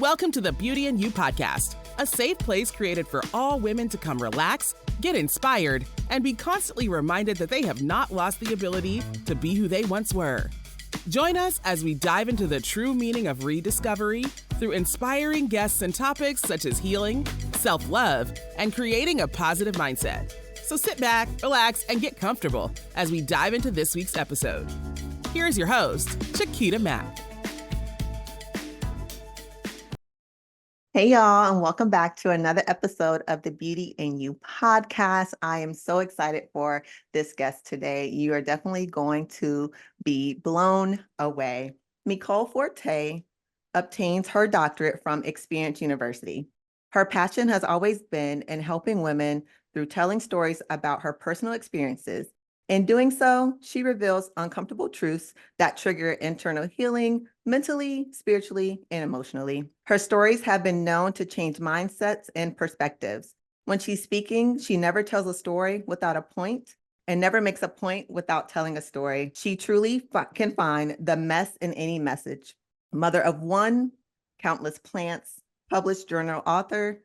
Welcome to the Beauty and You podcast, a safe place created for all women to come relax, get inspired, and be constantly reminded that they have not lost the ability to be who they once were. Join us as we dive into the true meaning of rediscovery through inspiring guests and topics such as healing, self-love, and creating a positive mindset. So sit back, relax, and get comfortable as we dive into this week's episode. Here's your host, Chi Quita Mack. Hey, y'all, and welcome back to another episode of the Beauty and You podcast. I am so excited for this guest today. You are definitely going to be blown away. MiCole Forte obtains her doctorate from Experience University. Her passion has always been in helping women through telling stories about her personal experiences. In doing so, she reveals uncomfortable truths that trigger internal healing, mentally, spiritually, and emotionally. Her stories have been known to change mindsets and perspectives. When she's speaking, she never tells a story without a point and never makes a point without telling a story. She truly can find the mess in any message. Mother of one, countless plants, published journal author,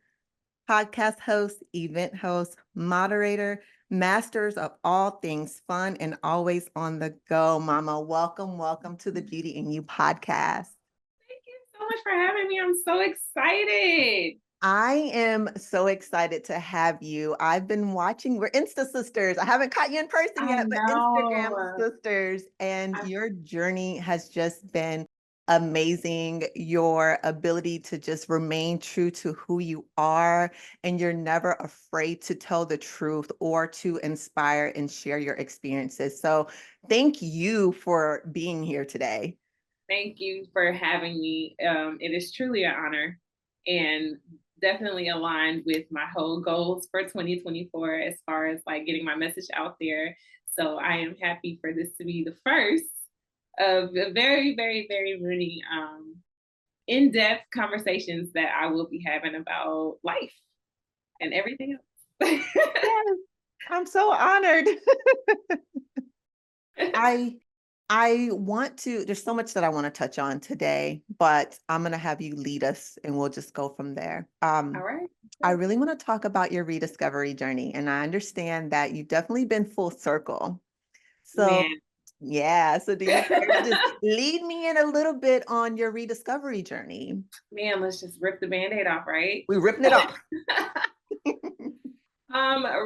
podcast host, event host, moderator, masters of all things fun and always on the go. Mama, welcome to the Beauty and You podcast. Thank you so much for having me. I'm so excited. I am so excited to have you. I've been watching, we're Insta sisters. I haven't caught you in person yet, but Instagram sisters, and your journey has just been amazing. Your ability to just remain true to who you are, and you're never afraid to tell the truth or to inspire and share your experiences. So thank you for being here today. Thank you for having me. It is truly an honor and definitely aligned with my whole goals for 2024 as far as like getting my message out there. So I am happy for this to be the first of very, very, very many in-depth conversations that I will be having about life and everything else. Yes, I'm so honored. I want to, there's so much that I want to touch on today, but I'm going to have you lead us and we'll just go from there. All right. I really want to talk about your rediscovery journey. And I understand that you've definitely been full circle. So yeah, so do you care to just lead me in a little bit on your rediscovery journey? Man, let's just rip the Band-Aid off, right? We're ripping it off.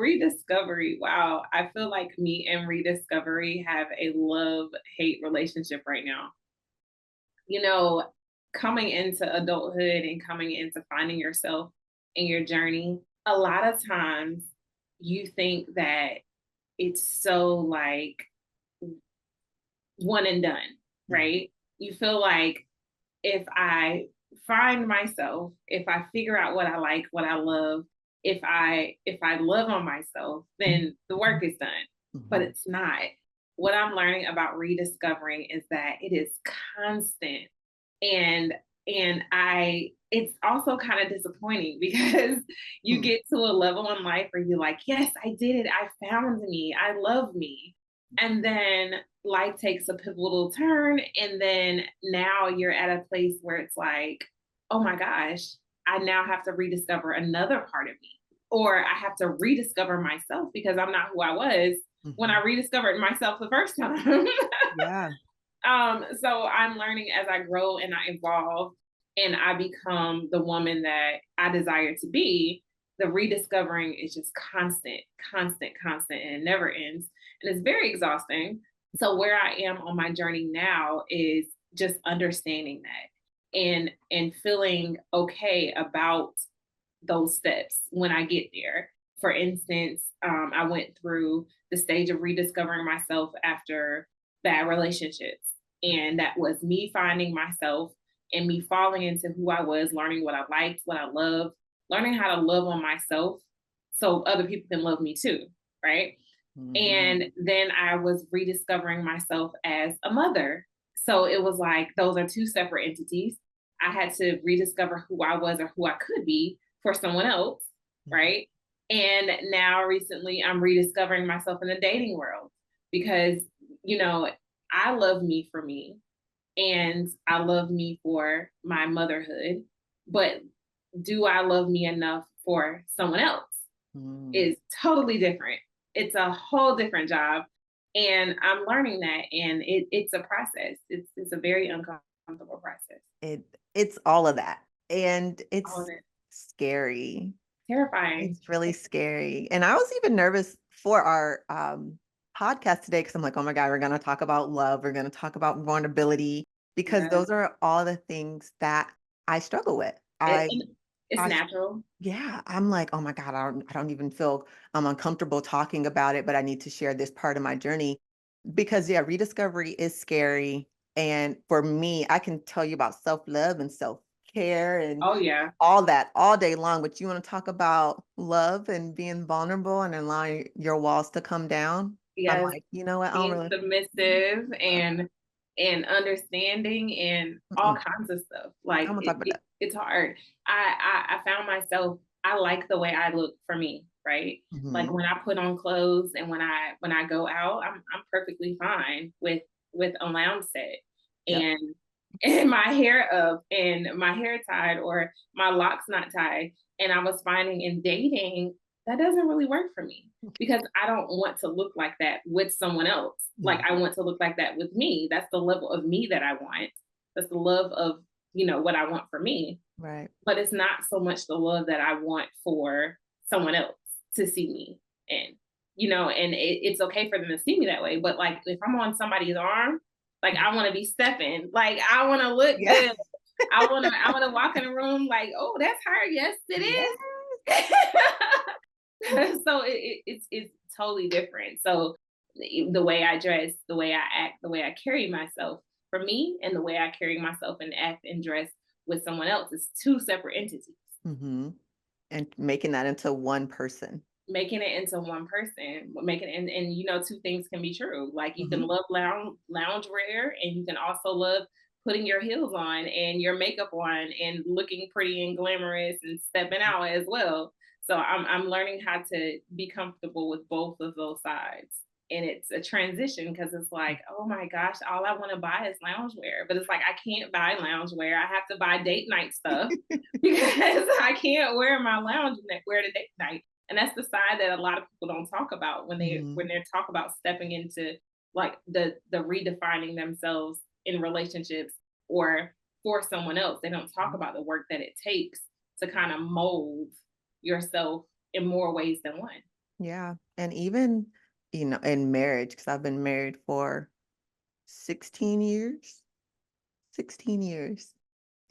Rediscovery. Wow. I feel like me and rediscovery have a love-hate relationship right now. You know, coming into adulthood and coming into finding yourself in your journey, a lot of times you think that it's so like one and done, right? You feel like if I find myself, if I figure out what I like, what I love, if I love on myself, then the work is done. But it's not. What I'm learning about rediscovering is that it is constant. And it's also kind of disappointing because you get to a level in life where you're like, yes, I did it. I found me. I love me. And then life takes a pivotal turn. And then now you're at a place where it's like, oh my gosh, I now have to rediscover another part of me, or I have to rediscover myself because I'm not who I was when I rediscovered myself the first time. Yeah. So I'm learning as I grow and I evolve and I become the woman that I desire to be. The rediscovering is just constant, and it never ends. And it's very exhausting. So where I am on my journey now is just understanding that and feeling okay about those steps when I get there. For instance, I went through the stage of rediscovering myself after bad relationships. And that was me finding myself and me falling into who I was, learning what I liked, what I loved, learning how to love on myself so other people can love me too, right? And then I was rediscovering myself as a mother. So it was like, those are two separate entities. I had to rediscover who I was or who I could be for someone else, right? And now recently I'm rediscovering myself in the dating world because, you know, I love me for me and I love me for my motherhood. but do I love me enough for someone else is totally different. It's a whole different job. And I'm learning that. And it's a process. It's a very uncomfortable process. It's all of that. And All it's of it. scary. Terrifying. It's really scary. And I was even nervous for our podcast today because I'm like, oh my God, we're going to talk about love. We're going to talk about vulnerability because Yeah. those are all the things that I struggle with. It's I natural. Yeah, I'm like, oh my God, I don't even feel uncomfortable talking about it, but I need to share this part of my journey because yeah, rediscovery is scary. And for me, I can tell you about self-love and self-care and Oh yeah. all that all day long. But you want to talk about love and being vulnerable and allowing your walls to come down? I'm Yes. like, you know what? I don't Being really. submissive and understanding and all Mm-mm, kinds of stuff. I Like don't want to talk about that. it's hard. I found myself, I like the way I look for me, right? Like Hmm. when I put on clothes and when I go out, I'm perfectly fine with a lounge set Yep. and and my hair up and my hair tied or my locks not tied. And I was finding in dating that doesn't really work for me because I don't want to look like that with someone else. Like Mm. I want to look like that with me. That's the level of me that I want. That's the love of, what I want for me. Right. But it's not so much the love that I want for someone else to see me in. And it's okay for them to see me that way. But like if I'm on somebody's arm, like I want to be stepping, like I want to look Yeah. good. I wanna walk in a room like, oh, that's her. Yes, it Yeah. is. So it's totally different. So the way I dress, the way I act, the way I carry myself for me, and the way I carry myself and act and dress with someone else is two separate entities. Hmm. And making that into one person. Making it into one person, making it, and two things can be true. Like you can Hmm. love lounge wear, and you can also love putting your heels on and your makeup on and looking pretty and glamorous and stepping out as well. So I'm learning how to be comfortable with both of those sides. And it's a transition because it's like, oh my gosh, all I want to buy is loungewear. But it's like I can't buy loungewear. I have to buy date night stuff because I can't wear my lounge wear to date night. And that's the side that a lot of people don't talk about when they Hmm. when they talk about stepping into like the redefining themselves in relationships or for someone else. They don't talk about the work that it takes to kind of mold yourself in more ways than one. Yeah. And even, in marriage, because I've been married for 16 years, 16 years.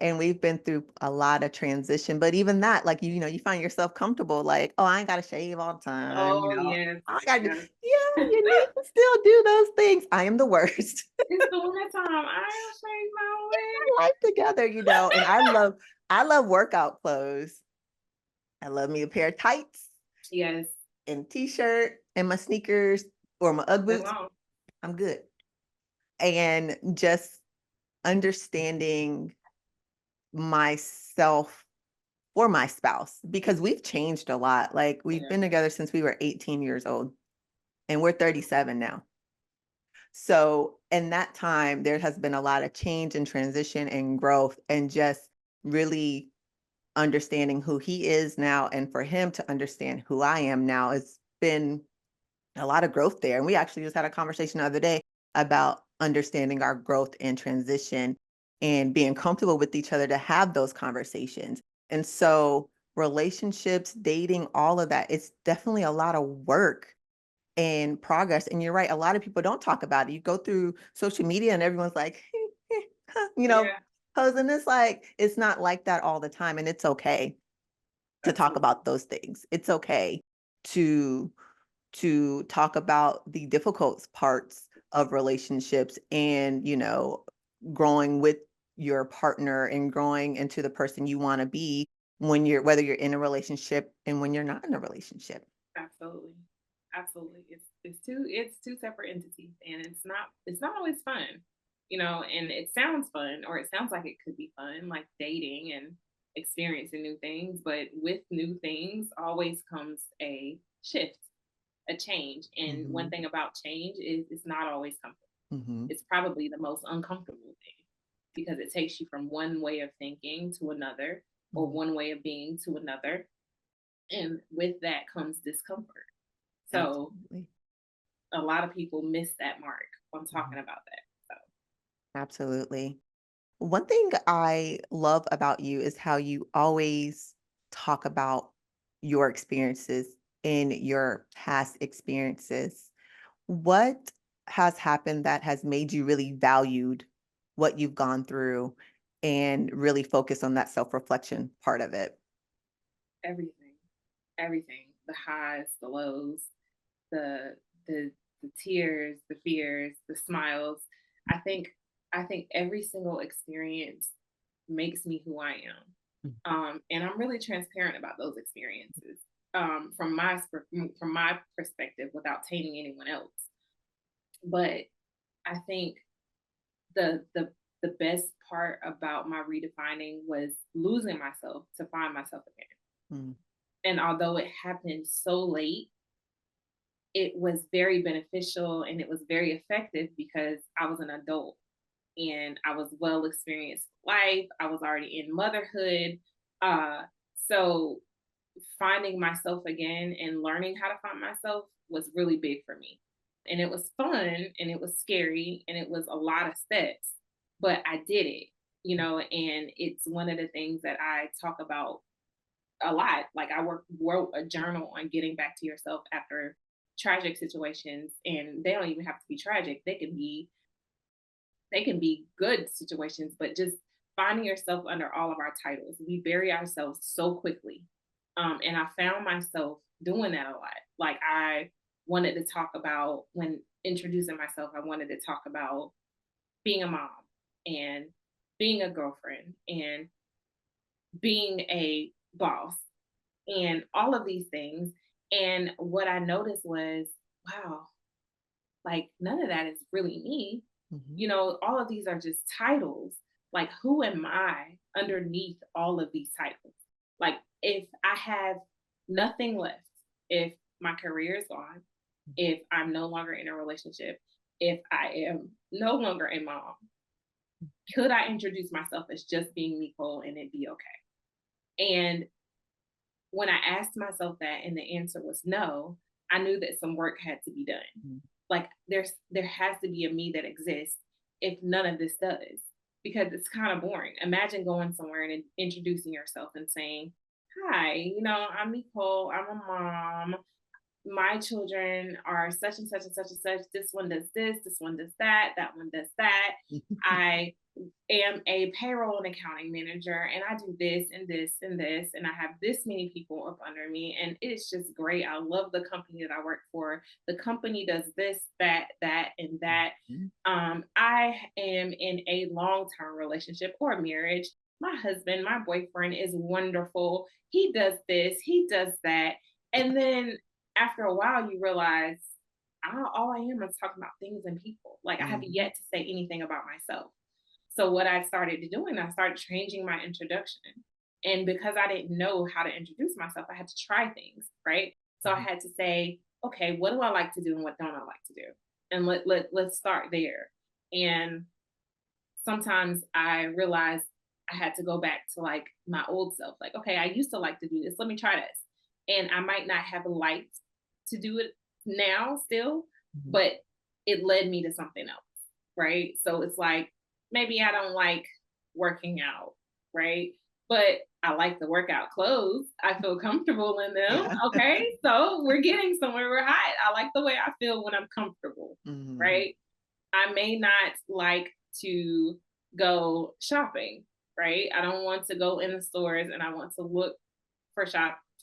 And we've been through a lot of transition. But even that, like, you find yourself comfortable, like, oh, I ain't got to shave all the time. Oh yes, I got to, yes. yeah, you need to still do those things. I am the worst. It's the winter time. I shave my Life together, and I love workout clothes. I love me a pair of tights Yes, and t-shirt and my sneakers or my Ugg that's boots. long. I'm good. And just understanding myself for my spouse because we've changed a lot. Like we've Yeah. been together since we were 18 years old and we're 37 now. So in that time, there has been a lot of change and transition and growth and just really understanding who he is now. And for him to understand who I am now, it's been a lot of growth there. And we actually just had a conversation the other day about understanding our growth and transition and being comfortable with each other to have those conversations. And so relationships, dating, all of that, it's definitely a lot of work and progress. And you're right, a lot of people don't talk about it. You go through social media and everyone's like, you know, Yeah, posing. It's like, it's not like that all the time. And it's okay to talk absolutely. about those things. It's okay to talk about the difficult parts of relationships and, growing with your partner and growing into the person you want to be whether you're in a relationship and when you're not in a relationship. Absolutely. Absolutely. It's two separate entities and it's not always fun. And it sounds fun or it sounds like it could be fun, like dating and experiencing new things, but with new things always comes a shift, a change. And one Hmm. thing about change is it's not always comfortable. Hmm. It's probably the most uncomfortable thing because it takes you from one way of thinking to another. or one way of being to another. And with that comes discomfort. So Absolutely. a lot of people miss that mark when talking about that. So Absolutely. One thing I love about you is how you always talk about your experiences in your past experiences. What has happened that has made you really valued what you've gone through and really focus on that self-reflection part of it? everything, everything, the highs, the lows, the the the tears, the fears, the smiles. I think I think every single experience makes me who I am. And I'm really transparent about those experiences from my perspective without tainting anyone else. But I think the best part about my redefining was losing myself to find myself again. Mm, And although it happened so late, it was very beneficial and it was very effective because I was an adult and I was well experienced with life. I was already in motherhood. So finding myself again and learning how to find myself was really big for me. And it was fun and it was scary and it was a lot of steps, but I did it, and it's one of the things that I talk about a lot. Like I wrote a journal on getting back to yourself after tragic situations, and they don't even have to be tragic. They can be good situations, but just finding yourself under all of our titles. We bury ourselves so quickly. And I found myself doing that a lot. Like I wanted to talk about when introducing myself, I wanted to talk about being a mom and being a girlfriend and being a boss and all of these things. And what I noticed was, wow, like none of that is really me. mhm, All of these are just titles. Like, who am I underneath all of these titles? Like, if I have nothing left, if my career is gone, if I'm no longer in a relationship, if I am no longer a mom, could I introduce myself as just being MiCole and it be okay? And when I asked myself that and the answer was no, I knew that some work had to be done. mm, Like there has to be a me that exists if none of this does, because it's kind of boring. Imagine going somewhere and introducing yourself and saying, "Hi, I'm Nicole. I'm a mom. My children are such and such and such and such. This one does this one does that one does that. I am a payroll and accounting manager and I do this and this and this and I have this many people up under me and it's just great. I love the company that I work for. The company does this, that and that. mhm, I am in a long-term relationship or marriage. My husband, my boyfriend is wonderful. He does this, he does that. And then after a while you realize all I am is talking about things and people. Like I have mhm, yet to say anything about myself. So what I started doing, I started changing my introduction. And because I didn't know how to introduce myself, I had to try things, right? So I mhm, had to say, okay, what do I like to do and what don't I like to do? And let's start there. And sometimes I realized I had to go back to like my old self. Like, okay, I used to like to do this. Let me try this. And I might not have liked to do it now still, mhm, but it led me to something else. Right. So it's like maybe I don't like working out. Right. But I like the workout clothes. I feel comfortable in them. yeah. Okay. So we're getting somewhere. We're high. I like the way I feel when I'm comfortable. Mhm, Right. I may not like to go shopping, right? I don't want to go in the stores and I want to look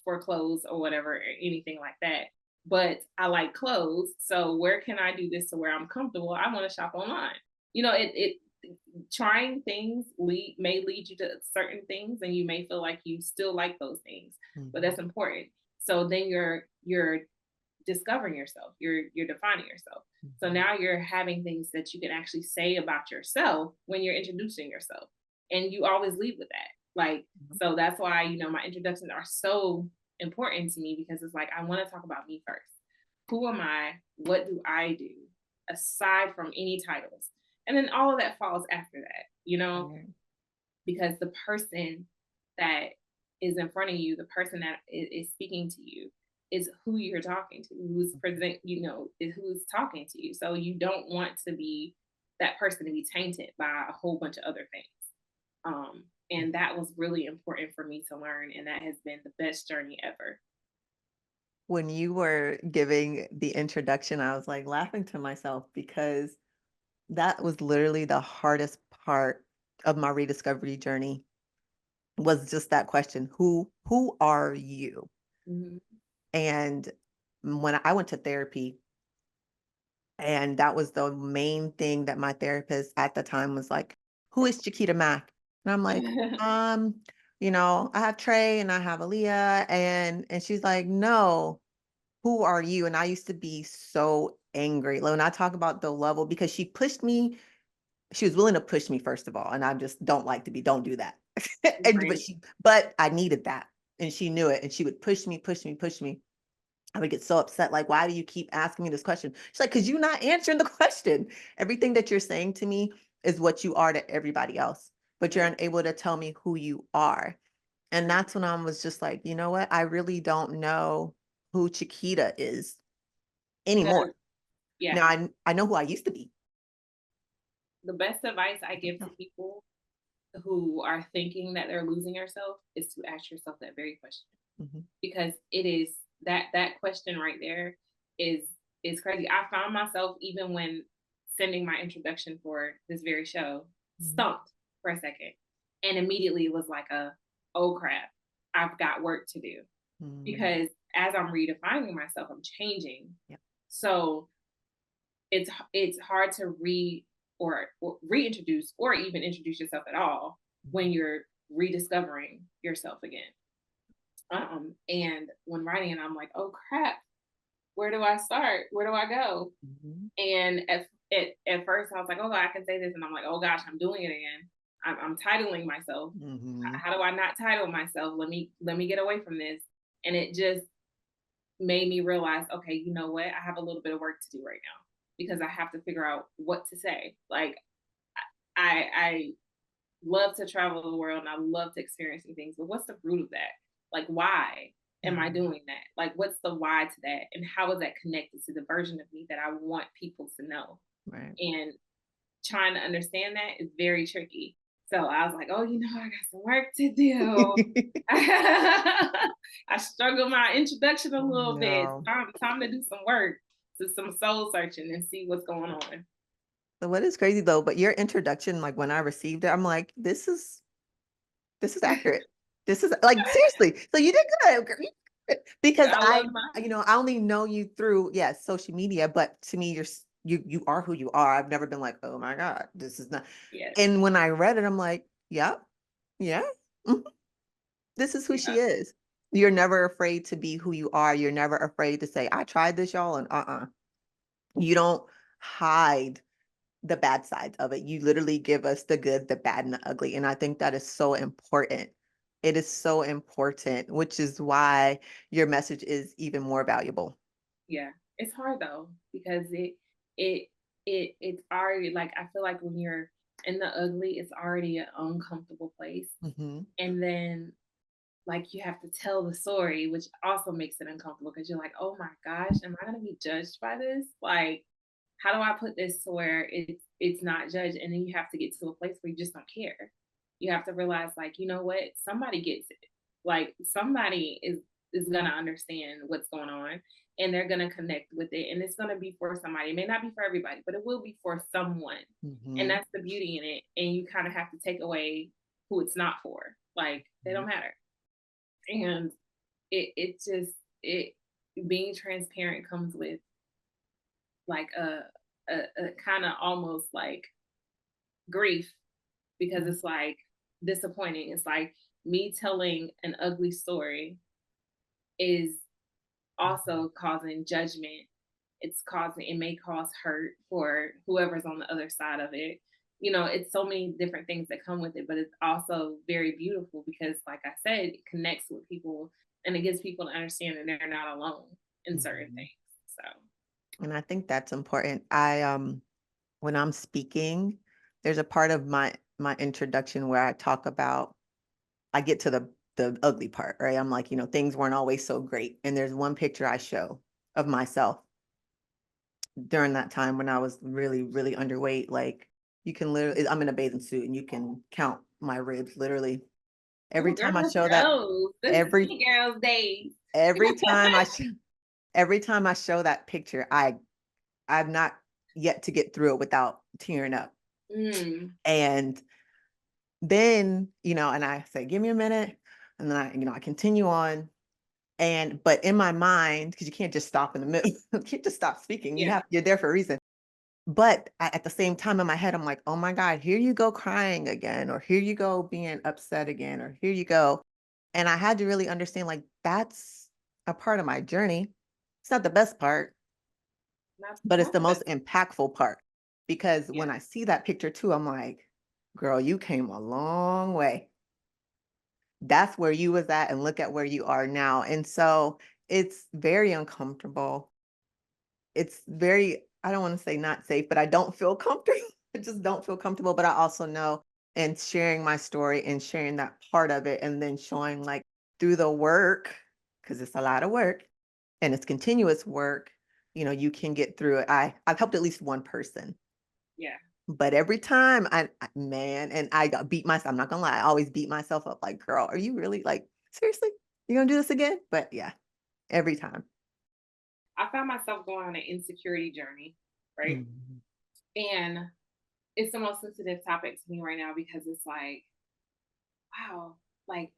for clothes or whatever, or anything like that. But I like clothes. So where can I do this to where I'm comfortable? I want to shop online. It trying things may lead you to certain things and you may feel like you still like those things, but mhm, that's important. So then you're discovering yourself. You're defining yourself. So mhm, now you're having things that you can actually say about yourself when you're introducing yourself. And you always lead with that. Like, mhm, so that's why, my introductions are so important to me because it's like I want to talk about me first. Who am I? What do I do? Aside from any titles. And then all of that falls after that, right, because the person that is in front of you, the person that is speaking to you, is who you're talking to, who's present, is who's talking to you. So you don't want to be that person to be tainted by a whole bunch of other things. And that was really important for me to learn, and that has been the best journey ever. When you were giving the introduction, I was like laughing to myself because that was literally the hardest part of my rediscovery journey, was just that question, who are you? Mm-hmm. And when I went to therapy, and that was the main thing that my therapist at the time was like, who is Chi Quita Mack? And I'm like, I have Trey and I have Aaliyah. And she's like, no, who are you? And I used to be so angry. Like, when I talk about the level, because she pushed me, she was willing to push me, first of all. And I just don't like to be, don't do that. Right. But I needed that. And she knew it. And she would push me, push me, push me. I would get so upset. Like, why do you keep asking me this question? She's like, because you're not answering the question. Everything that you're saying to me is what you are to everybody else, but you're Right. unable to tell me who you are. And Right. that's when I was just like, you know what? I really don't know who Chiquita is Because, anymore. yeah, Now I know who I used to be. the best advice I give to people who are thinking that they're losing yourself is to ask yourself that very question. Mhm. Because it is that question right there is crazy. I found myself, even when sending my introduction for this very show, Mhm. stumped for a second, and immediately it was like oh crap, I've got work to do. Mhm. Because as I'm redefining myself, I'm changing. Yep. So it's hard to or reintroduce or even introduce yourself at all when you're rediscovering yourself again. And when writing it, I'm like, oh crap, where do I start? Where do I go? Mhm. And at first I was like, oh, I can say this, and I'm like, oh gosh, I'm doing it again. I'm titling myself. Mhm. How do I not title myself? Let me get away from this. And it just made me realize, okay, you know what? I have a little bit of work to do right now, because I have to figure out what to say. Like, I love to travel the world and I love to experience new things, but what's the root of that? Like, why am I Mhm. doing that? Like, what's the why to that? And how is that connected to the version of me that I want people to know? Right. And trying to understand that is very tricky. So I was like, oh, I got some work to do. I struggled my introduction a little bit. No. Time to do some work, to some soul searching and see what's going on. So what is crazy though, but your introduction, like when I received it, I'm like, this is accurate. This is like, seriously. So you did good. Girl, you did good. Because I love my I only know you through, yes, social media, but to me, you are who you are. I've never been like, oh my God, this is not. yes, And when I read it, I'm like, yep, yeah, mhm, this is who she yeah, is. You're never afraid to be who you are. You're never afraid to say, I tried this, y'all, and you don't hide the bad sides of it. You literally give us the good, the bad, and the ugly. And I think that is so important. It is so important, which is why your message is even more valuable. yeah. It's hard though, because it it's already, like, I feel like when you're in the ugly, it's already an uncomfortable place, Hmm. and then, like, you have to tell the story, which also makes it uncomfortable, because you're like, oh my gosh, am I going to be judged by this? Like, how do I put this to where it's not judged? And then you have to get to a place where you just don't care. You have to realize, like, you know what? Somebody gets it. Like, somebody is gonna understand what's going on, and they're gonna connect with it. And it's gonna be for somebody. It may not be for everybody, but it will be for someone. And Hmm. that's the beauty in it. And you kind of have to take away who it's not for. Like, they don't matter. And it just it being transparent comes with, like, a kind of almost like grief, because Hmm. it's like disappointing. It's like me telling an ugly story is also causing judgment. It may cause hurt for whoever's on the other side of it. It's so many different things that come with it, but it's also very beautiful because, like I said, it connects with people, and it gives people to understand that they're not alone in certain Hmm. things. So, And I think that's important. When I'm speaking, there's a part of my introduction where I talk about, I get to the ugly part, right? I'm like, things weren't always so great. And there's one picture I show of myself during that time when I was really, really underweight. Like, you can literally, I'm in a bathing suit and you can count my ribs literally. Every Oh, girl, time I let's show that, go. This is every the girls' days. every time every time I show that picture, I've not yet to get through it without tearing up. Mm. And then, and I say, give me a minute. And then I continue on. But in my mind, because you can't just stop in the middle, you can't just stop speaking. Yeah. You're there for a reason. But at the same time in my head, I'm like, oh my God, here you go crying again, or here you go being upset again, or here you go. And I had to really understand, like, that's a part of my journey. It's not the best part, but it's Not the the best. most impactful part. Because Yeah. when I see that picture too, I'm like, girl, you came a long way. That's where you was at, and look at where you are now. And so it's very uncomfortable. It's very, I don't want to say not safe, but I don't feel comfortable. I just don't feel comfortable. But I also know, and sharing my story and sharing that part of it, and then showing, like, through the work, because it's a lot of work and it's continuous work, you can get through it. I've helped at least one person. Yeah. But every time man, and I got beat myself, I'm not gonna lie, I always beat myself up like, girl, are you really, like, seriously? You gonna do this again? But yeah, every time. I found myself going on an insecurity journey, right? Mhm. And it's the most sensitive topic to me right now because it's like, wow, like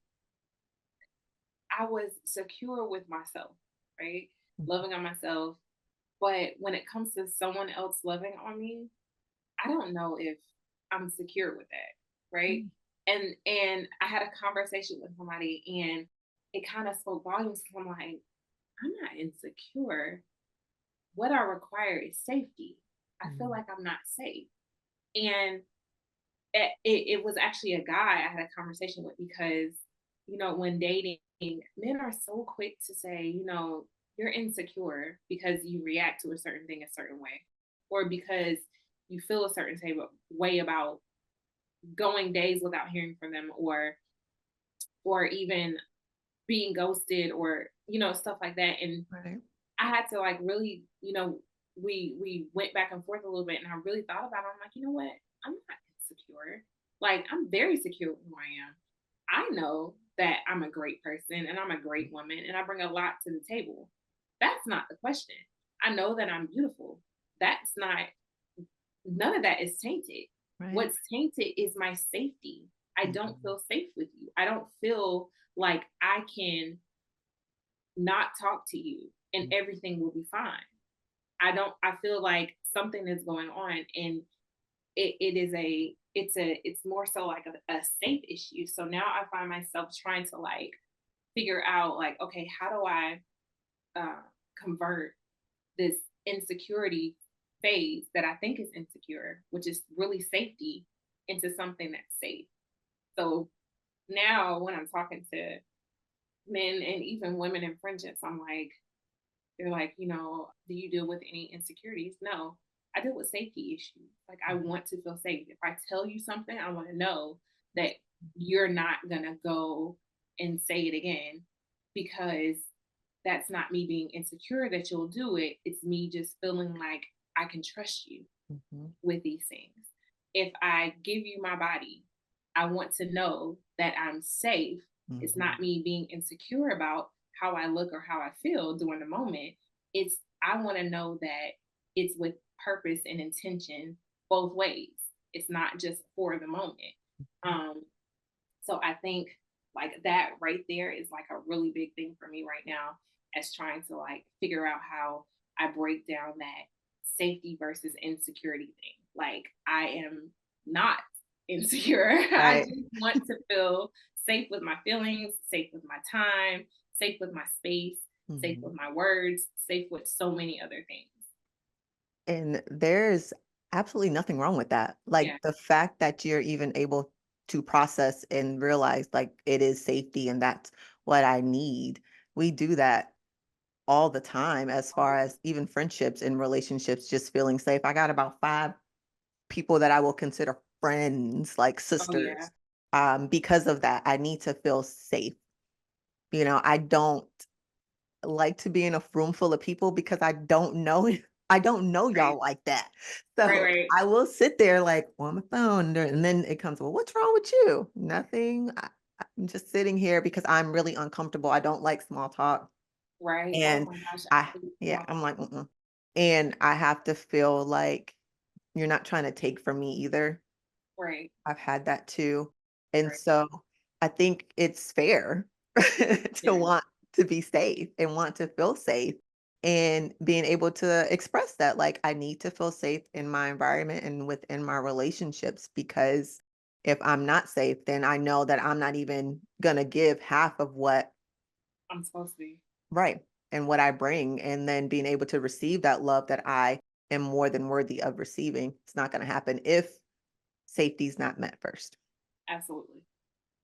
I was secure with myself, right? Loving on myself. But when it comes to someone else loving on me, I don't know if I'm secure with that, right? Mhm. And I had a conversation with somebody and it kind of spoke volumes. I'm like, I'm not insecure. What I require is safety. I feel Mhm. like I'm not safe. And it was actually a guy I had a conversation with because, when dating, men are so quick to say, you're insecure because you react to a certain thing a certain way, or because you feel a certain type of way about going days without hearing from them, or even being ghosted, or stuff like that. And Right. I had to, like, really, we went back and forth a little bit, and I really thought about it. I'm like, you know what? I'm not insecure. Like, I'm very secure with who I am. I know that I'm a great person and I'm a great woman and I bring a lot to the table. That's not the question. I know that I'm beautiful. That's not, none of that is tainted. Right. What's tainted is my safety. I don't Mhm. feel safe with you. I don't feel like I can not talk to you and everything will be fine. I feel like something is going on, and it is it's more so like a safe issue. So now I find myself trying to, like, figure out, like, okay, how do I uh, convert this insecurity phase that I think is insecure, which is really safety, into something that's safe. So now when I'm talking to men and even women in friendships, I'm like, they're like, do you deal with any insecurities? No, I deal with safety issues. Like, I want to feel safe. If I tell you something, I want to know that you're not going to go and say it again, because that's not me being insecure that you'll do it. It's me just feeling like I can trust you Mhm. with these things. If I give you my body, I want to know that I'm safe. It's not Mhm. me being insecure about how I look or how I feel during the moment. It's, I want to know that it's with purpose and intention both ways. It's not just for the moment. Um, so I think, like, that right there is like a really big thing for me right now, as trying to, like, figure out how I break down that safety versus insecurity thing. Like, I am not insecure. I Right. just want to feel safe with my feelings, safe with my time, safe with my space, safe Mhm. with my words, safe with so many other things. And there's absolutely nothing wrong with that. Yeah. Like, the fact that you're even able to process and realize, like, it is safety and that's what I need. We do that all the time, as far as even friendships and relationships, just feeling safe. I got about 5 people that I will consider friends, like Oh yeah. sisters. Because of that, I need to feel safe. I don't like to be in a room full of people because I don't know I don't know Right. y'all like that. Right. So Right. I will sit there like on my phone and then it comes, well, what's wrong with you? Nothing. I'm just sitting here because I'm really uncomfortable. I don't like small talk. Right. Oh And my gosh. I, I hate yeah, small I'm talk. like, mm-mm. And I have to feel like you're not trying to take from me either. Right. I've had that too. And Right. so I think it's fair to Yeah. want to be safe and want to feel safe and being able to express that like I need to feel safe in my environment and within my relationships because if I'm not safe, then I know that I'm not even going to give half of what I'm supposed to be. right and what I bring and then being able to receive that love that I am more than worthy of receiving. It's not going to happen if safety is not met first. Absolutely.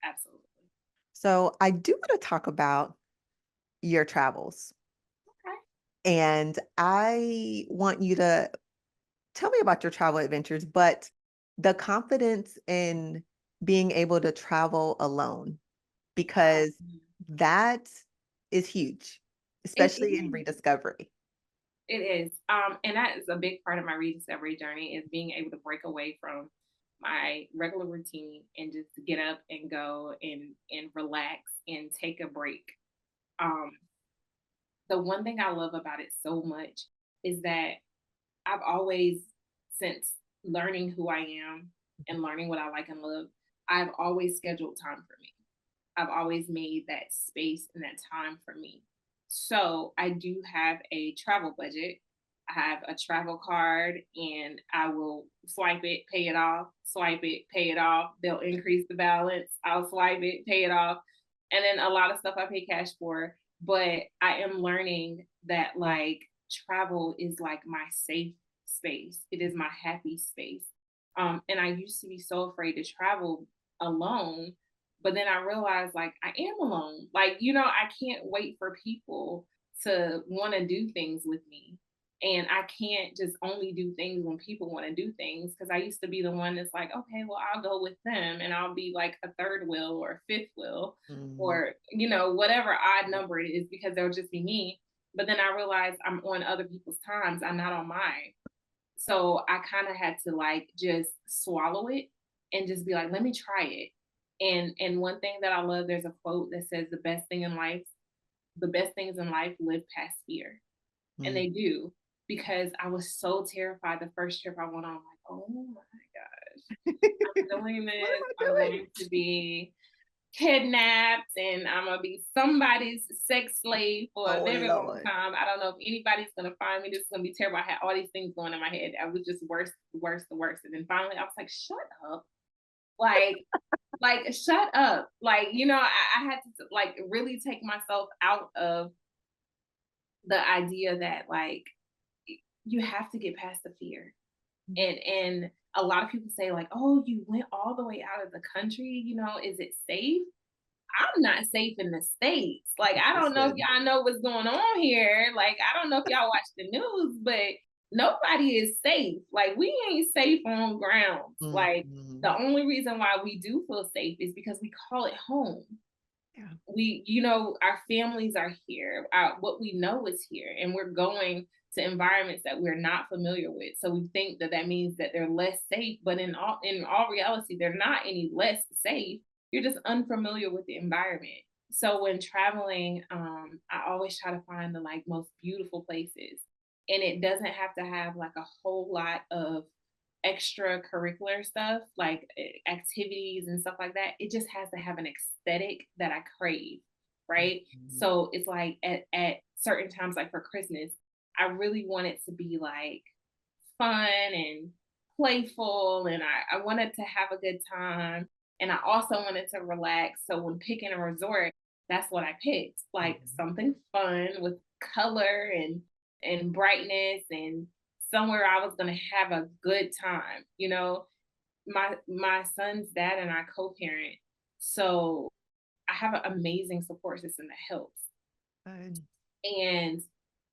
Absolutely. So I do want to talk about your travels. Okay. And I want you to tell me about your travel adventures, but the confidence in being able to travel alone, Oh, because that is huge, it especially in is. rediscovery. It is. And that is a big part of my rediscovery journey is being able to break away from my regular routine and just get up and go and relax and take a break. Um, the one thing I love about it so much is that I've always, since learning who I am and learning what I like and love, I've always scheduled time for me. I've always made that space and that time for me. So I do have a travel budget. I have a travel card and I will swipe it, pay it off, swipe it, pay it off. They'll increase the balance. I'll swipe it, pay it off. And then a lot of stuff I pay cash for. But I am learning that like travel is like my safe space. It is my happy space. And I used to be so afraid to travel alone, but then I realized like I am alone. Like, I can't wait for people to want to do things with me. And I can't just only do things when people want to do things because I used to be the one that's like, okay, well, I'll go with them and I'll be like a third wheel or a fifth wheel Mhm. or, whatever odd number it is because they'll just be me. But then I realized I'm on other people's times, I'm not on mine. So I kind of had to like just swallow it and just be like, let me try it. And one thing that I love, there's a quote that says the best things in life live past fear. And Mm. they do because I was so terrified the first trip I went on, like, oh my gosh, I'm doing What am this. I I'm doing? going to be kidnapped and I'm gonna be somebody's sex slave for a Oh very long Lord. time. I don't know if anybody's gonna find me. This is gonna be terrible. I had all these things going in my head. I was just worse, worse, the worst. And then finally I was like, shut up. Like, shut up. Like, I had to like really take myself out of the idea that like you have to get past the fear. And a lot of people say, like, oh, you went all the way out of the country, is it safe? I'm not safe in the States. Like, I don't know if Listen. y'all know what's going on here. Like, I don't know if y'all watch the news, but nobody is safe. Like, we ain't safe on grounds. Like, the Mhm. only reason why we do feel safe is because we call it home. Yeah. Our families are here. What we know is here, and we're going to environments that we're not familiar with. So we think that that means that they're less safe, but in all reality, they're not any less safe. You're just unfamiliar with the environment. So when traveling, I always try to find the like most beautiful places, and it doesn't have to have like a whole lot of extracurricular stuff like activities and stuff like that. It just has to have an aesthetic that I crave, right? Mhm. So it's like at certain times, like for Christmas, I really want it to be like fun and playful, and I wanted to have a good time, and I also wanted to relax. So when picking a resort, that's what I picked, like Mhm. something fun with color and brightness and somewhere I was going to have a good time. My son's dad and I co-parent, so I have an amazing support system that helps, Good. and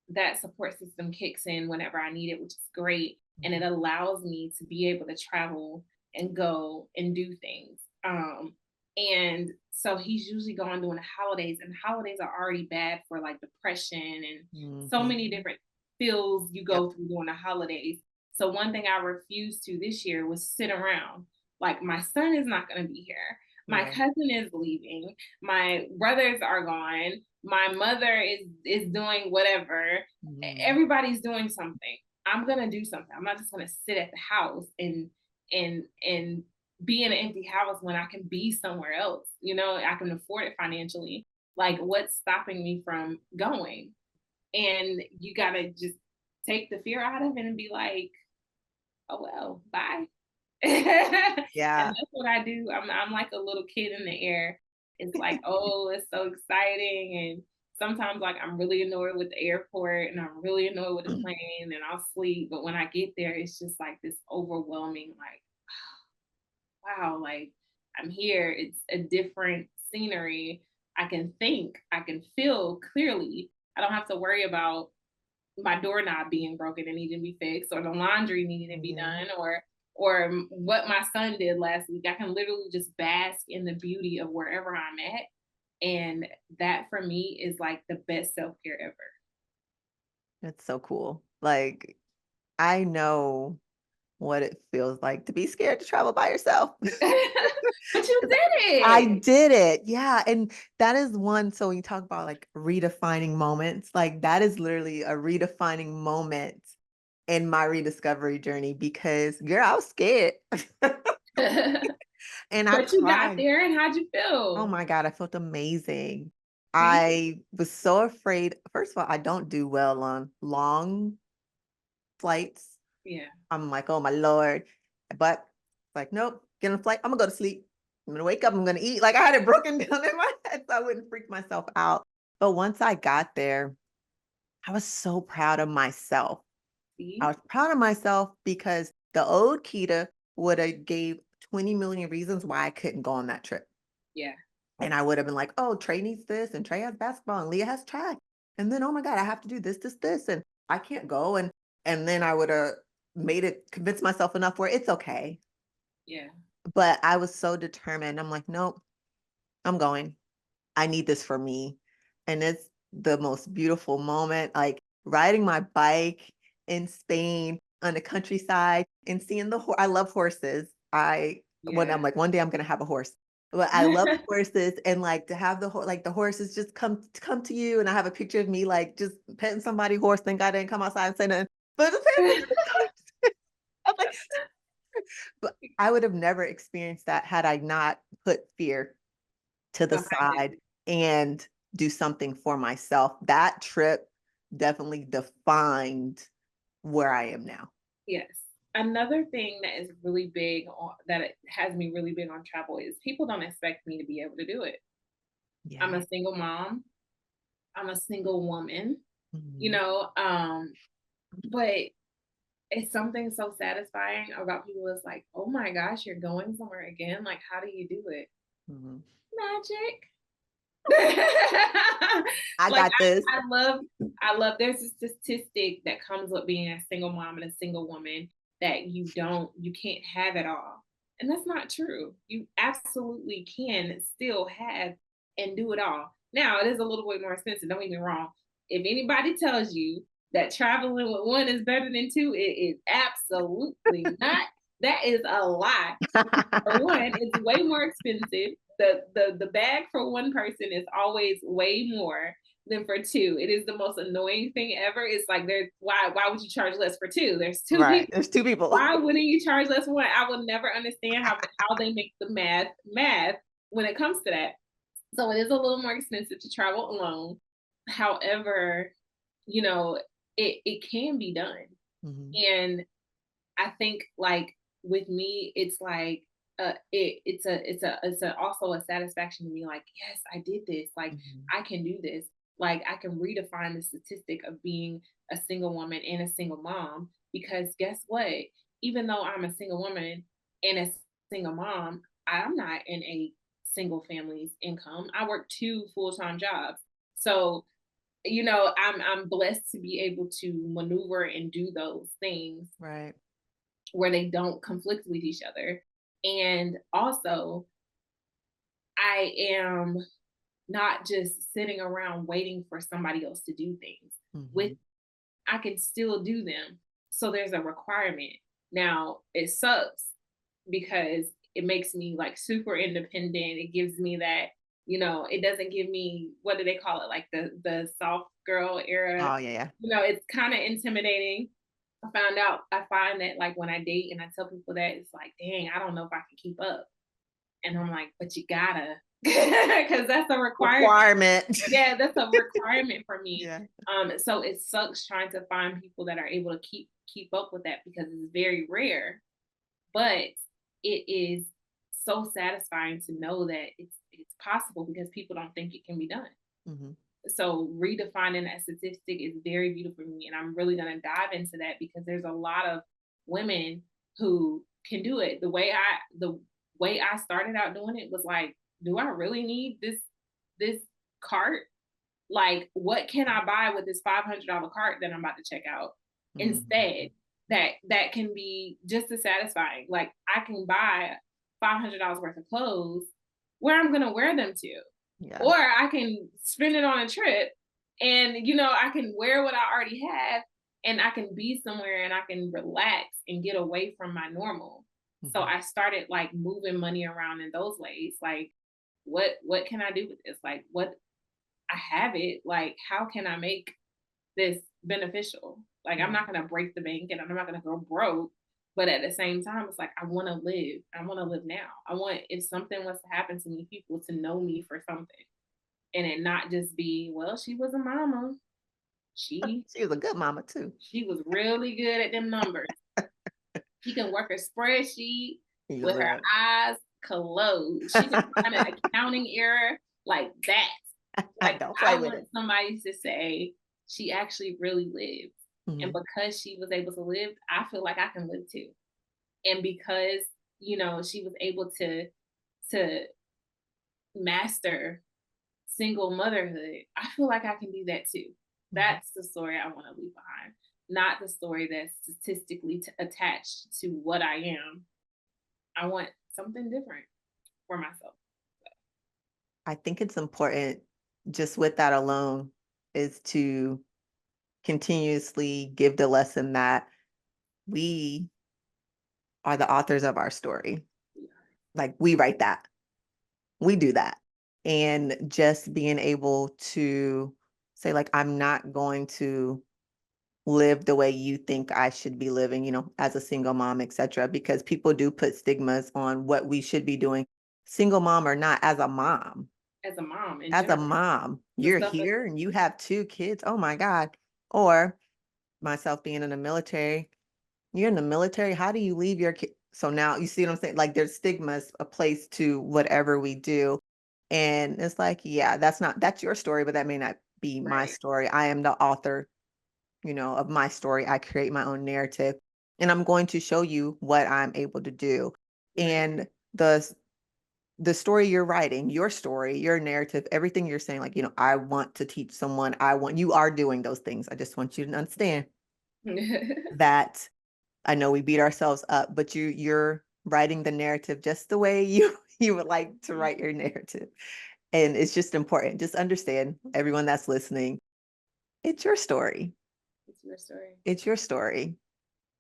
that support system kicks in whenever I need it, which is great. And it Mhm. allows me to be able to travel and go and do things. And so he's usually gone during the holidays, and the holidays are already bad for like depression and so many Mhm. different feels you Yep. go through during the holidays. So one thing I refused to this year was sit around. Like my son is not going to be here. My Right. cousin is leaving. My brothers are gone. My mother is doing whatever. Mhm. Everybody's doing something. I'm going to do something. I'm not just going to sit at the house and be in an empty house when I can be somewhere else. You know, I can afford it financially. Like, what's stopping me from going? And you got to just take the fear out of it and be like, oh, well, bye. And Yeah. that's what I do. I'm like a little kid in the air. It's like, oh, it's so exciting. And sometimes like I'm really annoyed with the airport and I'm really annoyed with the plane and I'll sleep. But when I get there, it's just like this overwhelming, like, wow, like I'm here. It's a different scenery. I can think, I can feel clearly. I don't have to worry about my doorknob being broken and needing to be fixed, or the laundry needing to be Mhm. done, or what my son did last week. I can literally just bask in the beauty of wherever I'm at. And that for me is like the best self-care ever. That's so cool. Like, I know what it feels like to be scared to travel by yourself. But you 'Cause did I it. did it. Yeah. And that is one. So when you talk about like redefining moments, like that is literally a redefining moment in my rediscovery journey because girl, I was scared. And I But you got tried. there, and how'd you Oh feel? my God, I felt amazing. See? I was so afraid. First of all, I don't do well on long flights. Yeah. I'm like, oh my Lord. But like, nope, get on a flight. I'm gonna go to sleep. I'm gonna wake up, I'm gonna eat. Like I had it broken down in my head so I wouldn't freak myself out. But once I got there, I was so proud of myself. I See? was proud of myself because the old Keita would have gave 20 million reasons why I couldn't go on that trip. Yeah. And I would have been like, oh, Trey needs this, and Trey has basketball, and Leah has track. And then, oh my God, I have to do this, this, this, and I can't go. And then I would have made it convince myself enough where it's okay. Yeah. But I was so determined. I'm like, nope, I'm going. I need this for me. And it's the most beautiful moment, like riding my bike in Spain on the countryside and seeing I love horses. When I'm Yeah. like, one day I'm gonna have a horse. But I love horses and like to have like the horses just come to you. And I have a picture of me like just petting somebody's horse. Thank God I didn't come outside and say nothing. But the I'm like, but I would have never experienced that had I not put fear to the Behind it. side and do something for myself. That trip definitely defined where I am now. Yes. Another thing that is really big on that it has me really big on travel is people don't expect me to be able to do it. I'm Yeah. a single mom. I'm a single woman, you Mhm. know, but it's something so satisfying about people. It's like, oh my gosh, you're going somewhere again. Like, how do you do it? Mhm. Magic. I Like got this. I love there's a statistic that comes with being a single mom and a single woman that you can't have it all. And that's not true. You absolutely can still have and do it all. Now it is a little bit more expensive, don't get me wrong. If anybody tells you that traveling with one is better than two, it is absolutely not. That is a lie. For one, it's way more expensive. The bag for one person is always way more than for two. It is the most annoying thing ever. It's like there's why would you charge less for two? There's two Right. people. There's two people. Why wouldn't you charge less for one? I will never understand how they make the math when it comes to that. So it is a little more expensive to travel alone. However, you know, it can be done. Mhm. And I think like with me, it's like it's also a satisfaction to me. Like, yes, I did this. Like, Mhm. I can do this. Like, I can redefine the statistic of being a single woman and a single mom. Because guess what? Even though I'm a single woman and a single mom, I'm not in a single family's income. I work two full-time jobs. So I'm blessed to be able to maneuver and do those things Right. where they don't conflict with each other. And also, I am not just sitting around waiting for somebody else to do things. With I can still do them. So there's a requirement. Now it sucks because it makes me like super independent. It gives me that, it doesn't give me, what do they call it? Like the soft girl era. Oh, yeah. It's kind of intimidating. I find that like when I date and I tell people that, it's like, dang, I don't know if I can keep up. And I'm like, but you gotta, because that's a requirement. Yeah, that's a requirement for me. Yeah. So it sucks trying to find people that are able to keep up with that because it's very rare. But it is so satisfying to know that it's possible because people don't think it can be done. So redefining that statistic is very beautiful for me, and I'm really going to dive into that because there's a lot of women who can do it. The way I started out doing it was like, do I really need this cart? Like, what can I buy with this $500 cart that I'm about to check out? Instead, that can be just as satisfying. Like, I can buy $500 worth of clothes where I'm going to wear them to. Yeah. Or I can spend it on a trip and, I can wear what I already have and I can be somewhere and I can relax and get away from my normal. So I started like moving money around in those ways. Like, what can I do with this? Like, what I have it, like, how can I make this beneficial? Like, I'm not going to break the bank and I'm not going to go broke. But at the same time, it's like, I want to live. I want to live now. I want, if something was to happen to me, people to know me for something. And it not just be, well, she was a mama. She was a good mama too. She was really good at them numbers. She can work a spreadsheet with her eyes closed. She can find an accounting error like that. Like, I want somebody to say she actually really lived. And because she was able to live, I feel like I can live too. And because, she was able to master single motherhood, I feel like I can do that too. That's the story I want to leave behind, not the story that's statistically attached to what I am. I want something different for myself. I think it's important, just with that alone, is to continuously give the lesson that we are the authors of our story. Like, we write that. We do that. And just being able to say, like, I'm not going to live the way you think I should be living, as a single mom, etc. Because people do put stigmas on what we should be doing, single mom or not, as a mom. As a mom. As a mom, you're here and you have 2 kids. Oh my God. Or myself being in the military, you're in the military. How do you leave your kid? So now you see what I'm saying? Like, there's stigmas a place to whatever we do. And it's like, yeah, that's your story, but that may not be my story. I am the author, of my story. I create my own narrative and I'm going to show you what I'm able to do. And the story you're writing, your story, your narrative, everything you're saying, like, I want to teach someone, you are doing those things. I just want you to understand that I know we beat ourselves up, but you're writing the narrative just the way you would like to write your narrative. And it's just important. Just understand, everyone that's listening, it's your story. It's your story. It's your story.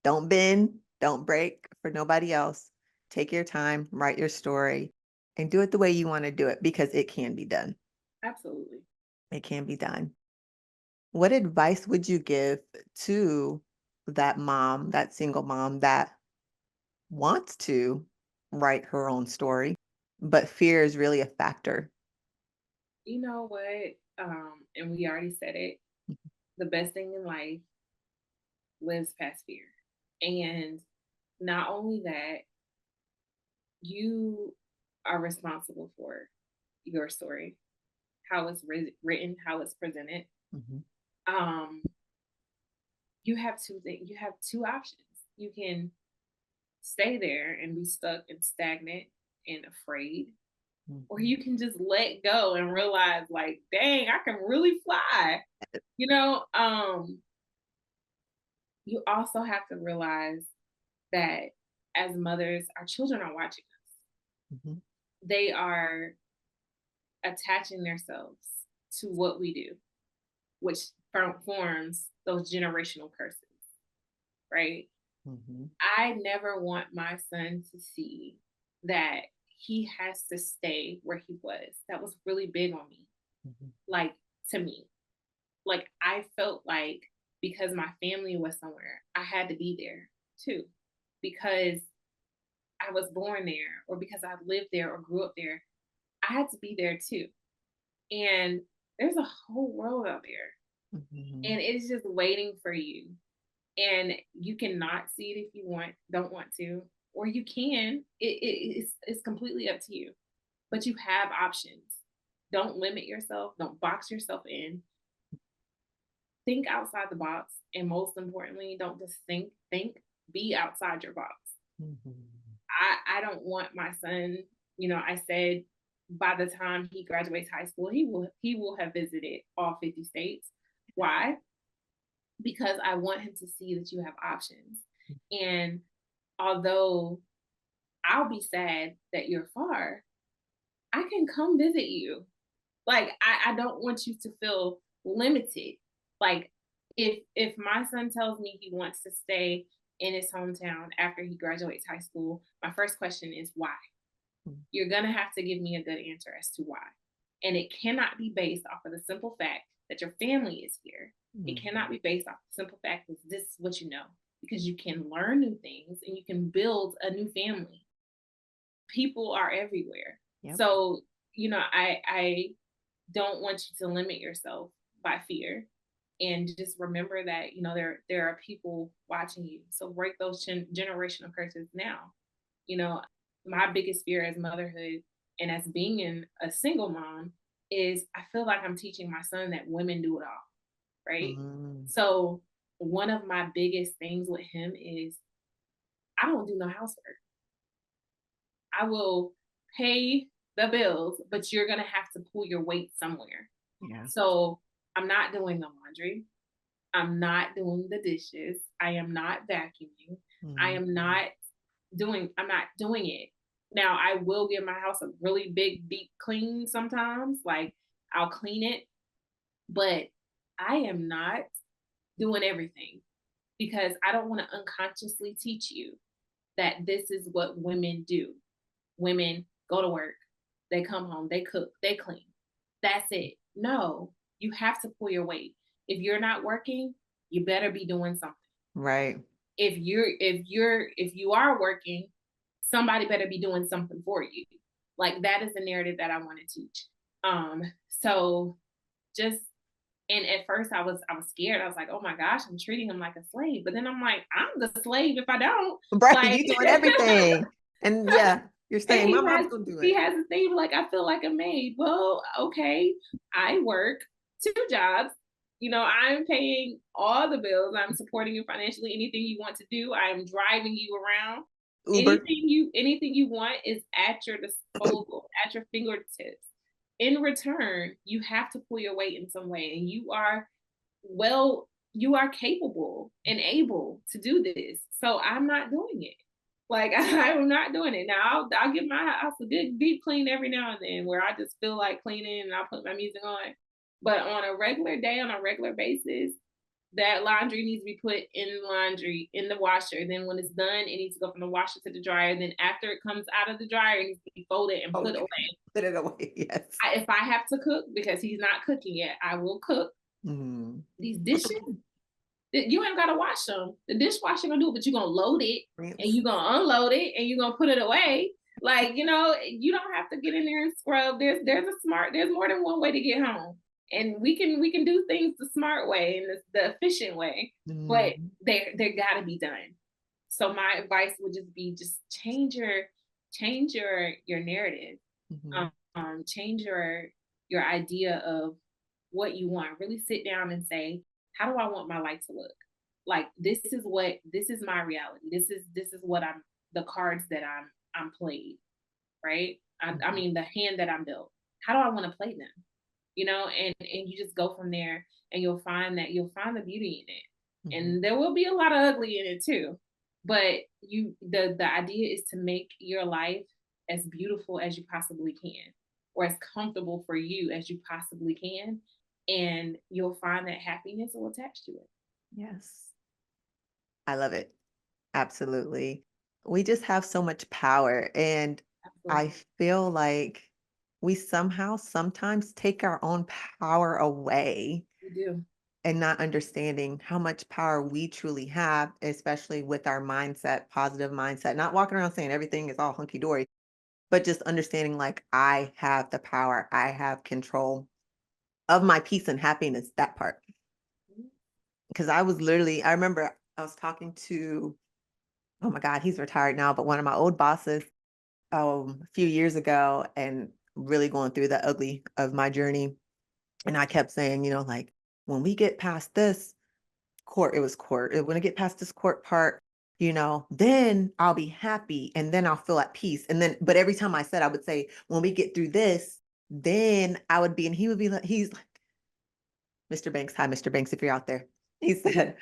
Don't bend, don't break for nobody else. Take your time, write your story, and do it the way you want to do it, because it can be done. Absolutely. It can be done. What advice would you give to that mom, that single mom that wants to write her own story, but fear is really a factor? You know what? And we already said it. The best thing in life lives past fear. And not only that, you are responsible for your story, how it's written, how it's presented. You have two options. You can stay there and be stuck and stagnant and afraid, or you can just let go and realize, like, dang, I can really fly. You also have to realize that as mothers, our children are watching us. They are attaching themselves to what we do, which forms those generational curses, right? Mm-hmm. I never want my son to see that he has to stay where he was. That was really big on me. Mm-hmm. Like, to me, like, I felt like because my family was somewhere, I had to be there too, because I was born there, or because I lived there or grew up there. I had to be there too. And there's a whole world out there, Mm-hmm. and it's just waiting for you. And you cannot see it if you don't want to, or you can. It's completely up to you. But you have options. Don't limit yourself. Don't box yourself in. Think outside the box, and most importantly, don't just think. Be outside your box. Mm-hmm. I don't want my son. I said by the time he graduates high school, he will have visited all 50 states. Why? Because I want him to see that you have options. And although I'll be sad that you're far, I can come visit you. Like, I don't want you to feel limited. Like, if my son tells me he wants to stay in his hometown after he graduates high school, my first question is why? You're going to have to give me a good answer as to why. And it cannot be based off of the simple fact that your family is here. It cannot be based off the simple fact that this is what you know, because you can learn new things and you can build a new family. People are everywhere. Yep. So, I don't want you to limit yourself by fear, and just remember that, there are people watching you. So break those generational curses now. My biggest fear as motherhood and as being a single mom is I feel like I'm teaching my son that women do it all, right? Mm-hmm. So one of my biggest things with him is I don't do no housework. I will pay the bills, but you're going to have to pull your weight somewhere. Yeah. So I'm not doing the laundry. I'm not doing the dishes. I am not vacuuming. Mm-hmm. I'm not doing it. Now, I will give my house a really big, deep clean sometimes. Like, I'll clean it, but I am not doing everything, because I don't want to unconsciously teach you that this is what women do. Women go to work, they come home, they cook, they clean. That's it. No, you have to pull your weight. If you're not working, you better be doing something. Right. If you are working, somebody better be doing something for you. Like, that is the narrative that I want to teach. So just, and at first I was scared. I was like, oh my gosh, I'm treating him like a slave. But then I'm like, I'm the slave if I don't. Right, like, you doing everything. And yeah, you're saying my mom's gonna do it. He has a thing like, I feel like a maid. Well, okay, I work 2 jobs. I'm paying all the bills. I'm supporting you financially. Anything you want to do, I'm driving you around. Uber. Anything you want is at your disposal, at your fingertips. In return, you have to pull your weight in some way, and you are capable and able to do this. So I'm not doing it. Like, I'm not doing it. Now, I'll give my house a good deep clean every now and then, where I just feel like cleaning and I'll put my music on. But on a regular day, on a regular basis, that laundry needs to be put in the washer. Then when it's done, it needs to go from the washer to the dryer. Then after it comes out of the dryer, it needs to be folded and put away. Put it away, yes. If I have to cook, because he's not cooking yet, I will cook. Mm-hmm. These dishes, you ain't got to wash them. The dishwasher gonna do it, but you're gonna load it, and you're gonna unload it, and you're gonna put it away. Like, you don't have to get in there and scrub. There's more than one way to get home. And we can do things the smart way and the efficient way, but they gotta be done. So my advice would just be, just change your narrative, change your idea of what you want. Really sit down and say, how do I want my life to look? Like, this is my reality. This is what the cards that I'm played, right? I mean, the hand that I'm dealt. How do I want to play them? And you just go from there, and you'll find the beauty in it. And there will be a lot of ugly in it too. But the idea is to make your life as beautiful as you possibly can. or as comfortable for you as you possibly can. And you'll find that happiness will attach to it. Yes. I love it. Absolutely. We just have so much power. And I Absolutely. feel like we somehow sometimes take our own power away You do. and not understanding how much power we truly have, especially with our mindset, positive mindset, not walking around saying everything is all hunky dory, but just understanding like I have the power, I have control of my peace and happiness, that part. Mhm. Because I remember I was talking to, oh my God, he's retired now, but one of my old bosses a few years ago and really going through the ugly of my journey. And I kept saying, like, when we get past this court, it was court, when I get past this court part, then I'll be happy and then I'll feel at peace. And then, but every time I said, I would say, when we get through this, then I would be, and he would be like, he's like, Mr. Banks, hi, Mr. Banks, if you're out there. He said,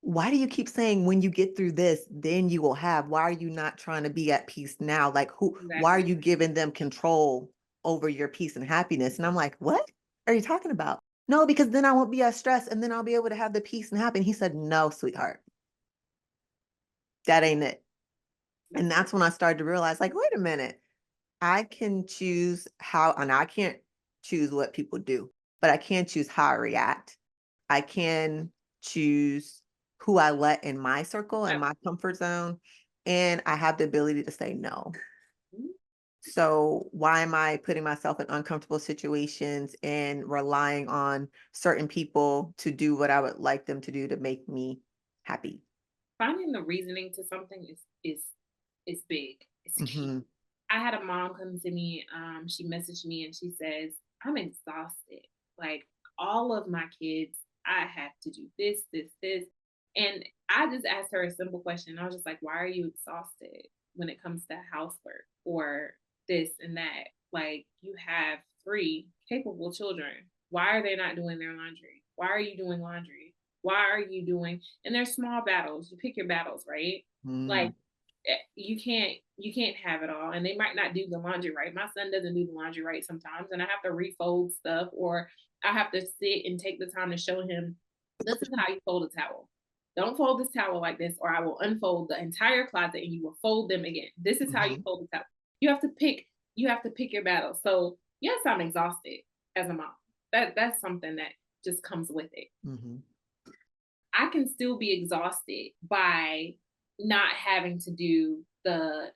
why do you keep saying when you get through this, then you will have? Why are you not trying to be at peace now? Like why are Exactly. you giving them control over your peace and happiness? And I'm like, what are you talking about? No, because then I won't be as stressed and then I'll be able to have the peace and happiness. He said, no, sweetheart, that ain't it. And that's when I started to realize, like, wait a minute, I can choose how, and I can't choose what people do, but I can choose how I react. I can choose who I let in my circle and my comfort zone. And I have the ability to say no. Absolutely. So why am I putting myself in uncomfortable situations and relying on certain people to do what I would like them to do to make me happy? Finding the reasoning to something is big. It's key. Hmm. I had a mom come to me. She messaged me and she says, "I'm exhausted. Like all of my kids, I have to do this, this, this." And I just asked her a simple question. I was just like, "Why are you exhausted when it comes to housework or this and that? Like you have three capable children. Why are they not doing their laundry? Why are you doing laundry? Why are you doing?" And they're small battles. You pick your battles, right? Like Mm. you can't have it all, and they might not do the laundry right. My son doesn't do the laundry right sometimes, and I have to refold stuff, or I have to sit and take the time to show him, this is how you fold a towel. Don't fold this towel like this, or I will unfold the entire closet and you will fold them again. This is how you Hmm. fold the towel. You have to pick your battle. So yes, I'm exhausted as a mom. That's something that just comes with it. Hmm. I can still be exhausted by not having to do the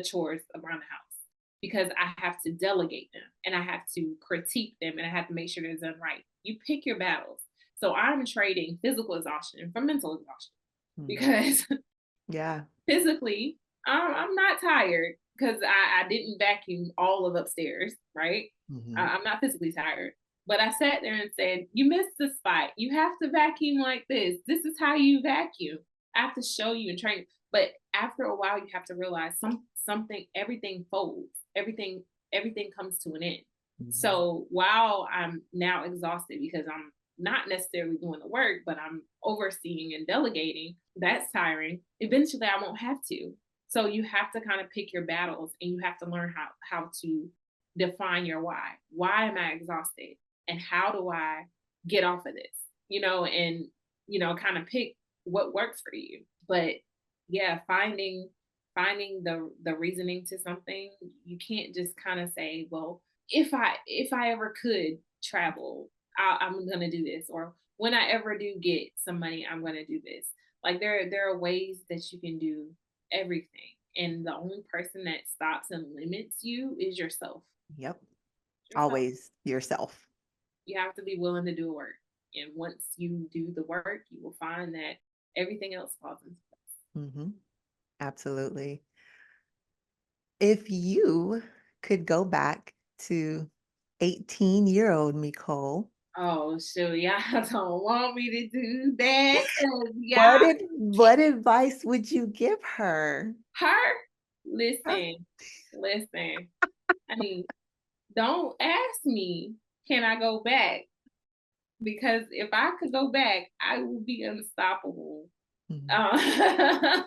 chores around the house, because I have to delegate them and I have to critique them and I have to make sure they're done right. You pick your battles. So I'm trading physical exhaustion for mental exhaustion, Hmm. because Yeah. physically I'm not tired because I didn't vacuum all of upstairs, right? Hmm. I'm not physically tired. But I sat there and said, "You missed the spot. You have to vacuum like this. This is how you vacuum. I have to show you and train." But after a while, you have to realize everything folds. Everything comes to an end. Hmm. So while I'm now exhausted because I'm not necessarily doing the work, but I'm overseeing and delegating, that's tiring. Eventually, I won't have to. So you have to kind of pick your battles, and you have to learn how to define your why. Why am I exhausted? And how do I get off of this? And kind of pick what works for you. But yeah, finding the reasoning to something, you can't just kind of say, well, if I ever could travel, I'm gonna do this, or when I ever do get some money, I'm gonna do this. Like there are ways that you can do everything, and the only person that stops and limits you is yourself. Yep. Yourself. Always yourself. You have to be willing to do the work, and once you do the work, you will find that everything else falls into place. Hmm. Absolutely. If you could go back to 18-year-old MiCole, Oh shoot, y'all don't want me to do that, cause what y'all what advice would you give her? her. Listen. I mean, don't ask me, can I go back? Because if I could go back, I would be unstoppable. Mhm. I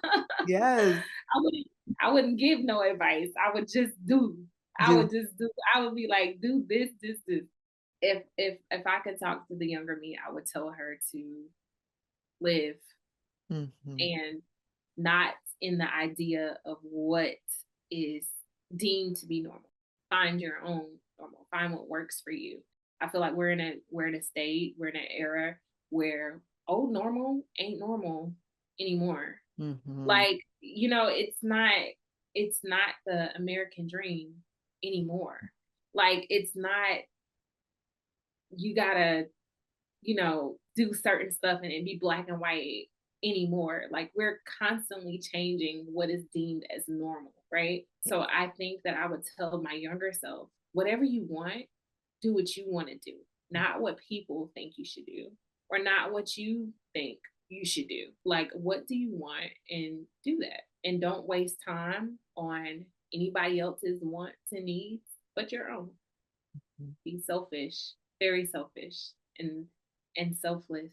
Yes. wouldn't I wouldn't give no advice. I would just do. I would be like, do this, this, this. If I could talk to the younger me, I would tell her to live Mhm. and not in the idea of what is deemed to be normal. Find your own normal. Find what works for you. I feel like we're in a state, we're in an era where old normal ain't normal anymore. Mhm. Like, it's not the American dream anymore. Like, it's not, you gotta, do certain stuff and it be black and white anymore. Like, we're constantly changing what is deemed as normal, right? So I think that I would tell my younger self, whatever you want, do what you want to do, not what people think you should do, or not what you think you should do. Like, what do you want, and do that. And don't waste time on anybody else's wants and needs but your own. Be selfish, very selfish, and selfless.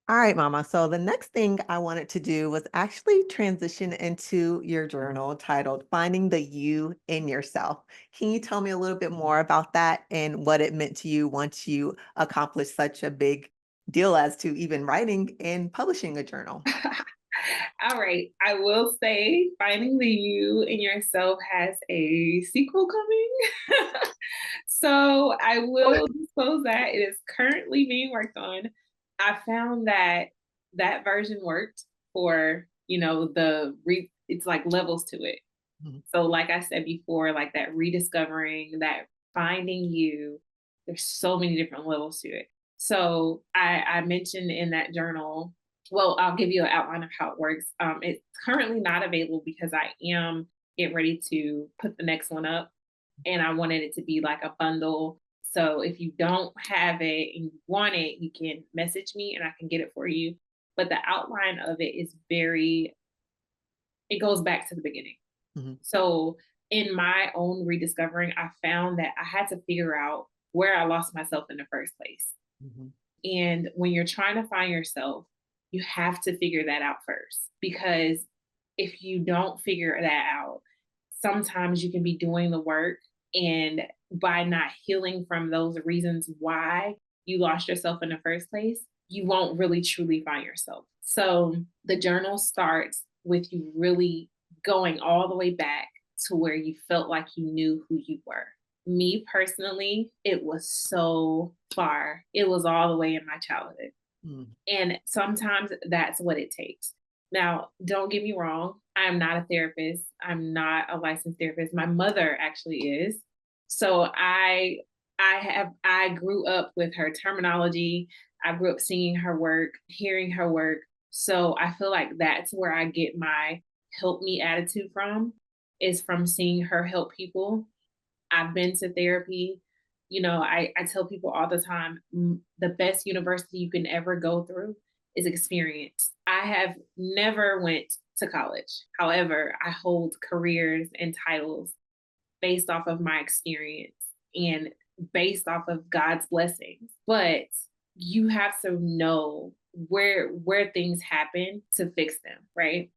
All right, Mama. So the next thing I wanted to do was actually transition into your journal titled Finding the You in Yourself. Can you tell me a little bit more about that and what it meant to you once you accomplished such a big deal as to even writing and publishing a journal? All right. I will say Finding the You in Yourself has a sequel coming. So I will disclose that it is currently being worked on. I found that that version worked for, it's like levels to it. Mhm. So like I said before, like that rediscovering, that finding you, there's so many different levels to it. So I mentioned in that journal, well, I'll give you an outline of how it works. It's currently not available because I am getting ready to put the next one up, and I wanted it to be like a bundle. So if you don't have it and you want it, you can message me and I can get it for you. But the outline of it is it goes back to the beginning. Mhm. So in my own rediscovering, I found that I had to figure out where I lost myself in the first place. Mhm. And when you're trying to find yourself, you have to figure that out first. Because if you don't figure that out, sometimes you can be doing the work, and by not healing from those reasons why you lost yourself in the first place, you won't really truly find yourself. So the journal starts with you really going all the way back to where you felt like you knew who you were. Me personally, it was so far. It was all the way in my childhood. Mm. And sometimes that's what it takes. Now, don't get me wrong. I am not a therapist. I'm not a licensed therapist. My mother actually is. So I grew up with her terminology. I grew up seeing her work, hearing her work. So I feel like that's where I get my help me attitude from, is from seeing her help people. I've been to therapy. I tell people all the time, the best university you can ever go through is experience. I have never went to college. However, I hold careers and titles based off of my experience and based off of God's blessings. But you have to know where things happen to fix them, right?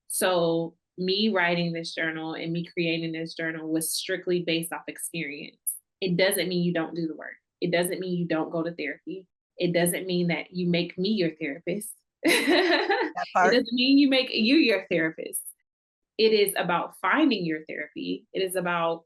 So me writing this journal and me creating this journal was strictly based off experience. It doesn't mean you don't do the work. It doesn't mean you don't go to therapy. It doesn't mean that you make me your therapist. That It part. doesn't mean you make you your therapist. It is about finding your therapy. It is about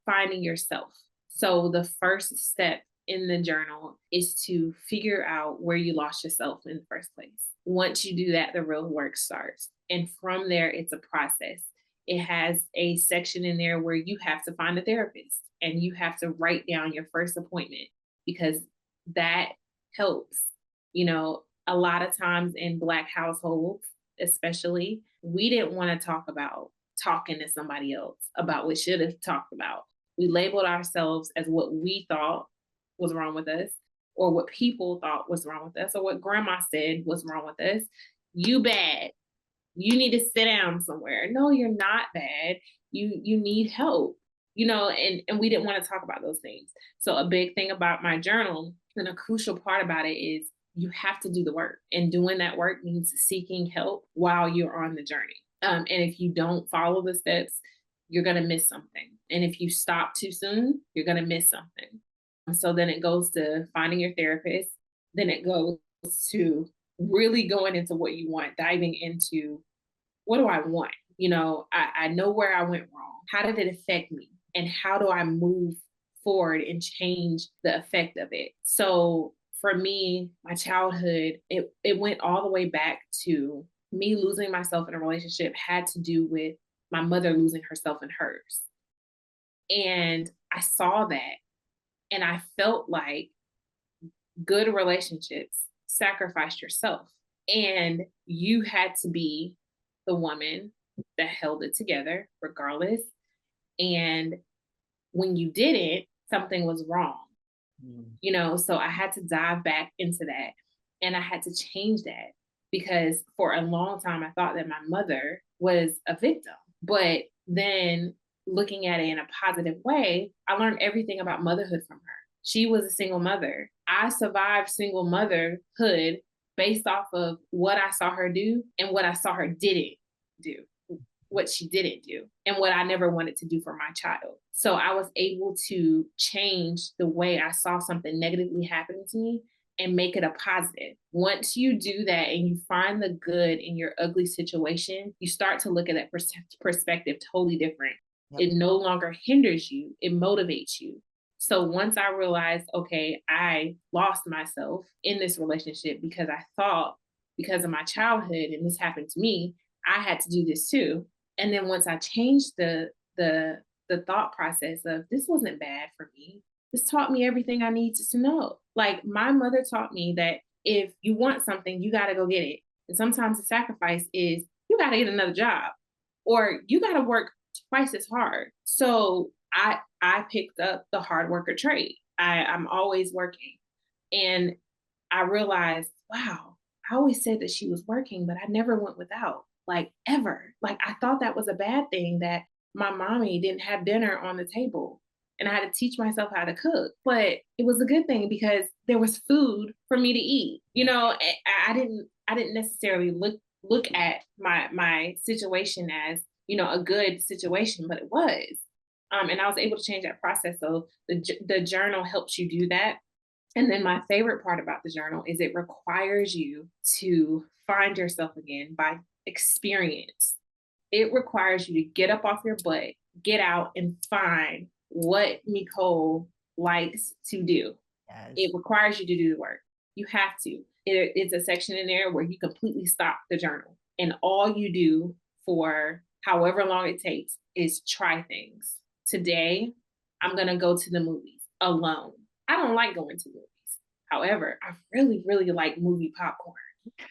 finding yourself. So the first step in the journal is to figure out where you lost yourself in the first place. Once you do that, the real work starts. And from there, it's a process. It has a section in there where you have to find a therapist and you have to write down your first appointment, because that helps. A lot of times in Black households, especially, we didn't want to talk about talking to somebody else about what should have talked about. We labeled ourselves as what we thought was wrong with us, or what people thought was wrong with us, or what grandma said was wrong with us. You bad. You need to sit down somewhere. No, you're not bad. You need help. And we didn't want to talk about those things. So a big thing about my journal, and a crucial part about it, is you have to do the work. And doing that work means seeking help while you're on the journey. And if you don't follow the steps, you're going to miss something. And if you stop too soon, you're going to miss something. So then it goes to finding your therapist. Then it goes to really going into what you want, diving into what do I want? I know where I went wrong. How did it affect me? And how do I move forward and change the effect of it? So for me, my childhood, it went all the way back to me losing myself in a relationship had to do with my mother losing herself in hers. And I saw that and I felt like good relationships sacrificed yourself. And you had to be the woman that held it together regardless. And when you didn't, something was wrong. So I had to dive back into that and I had to change that because for a long time, I thought that my mother was a victim. But then looking at it in a positive way, I learned everything about motherhood from her. She was a single mother. I survived single motherhood based off of what I saw her do and what I saw her didn't do, what she didn't do, and what I never wanted to do for my child. So I was able to change the way I saw something negatively happening to me and make it a positive. Once you do that and you find the good in your ugly situation, you start to look at that perspective totally different. Yep. It no longer hinders you, it motivates you. So once I realized, okay, I lost myself in this relationship because I thought because of my childhood, and this happened to me, I had to do this too. And then once I changed the thought process of this wasn't bad for me, this taught me everything I needed to know. Like my mother taught me that if you want something, you got to go get it. And sometimes the sacrifice is you got to get another job or you got to work twice as hard. So I picked up the hard worker trade. I'm always working. And I realized, wow, I always said that she was working, but I never went without, like ever. Like I thought that was a bad thing that my mommy didn't have dinner on the table and I had to teach myself how to cook. But it was a good thing because there was food for me to eat. I didn't necessarily look at my situation as, a good situation, but it was. And I was able to change that process. So the journal helps you do that. And then my favorite part about the journal is it requires you to find yourself again by experience. It requires you to get up off your butt, get out and find what MiCole likes to do. Yes. It requires you to do the work. You have to. It's a section in there where you completely stop the journal. And all you do for however long it takes is try things. Today, I'm going to go to the movies alone. I don't like going to movies. However, I really, really like movie popcorn.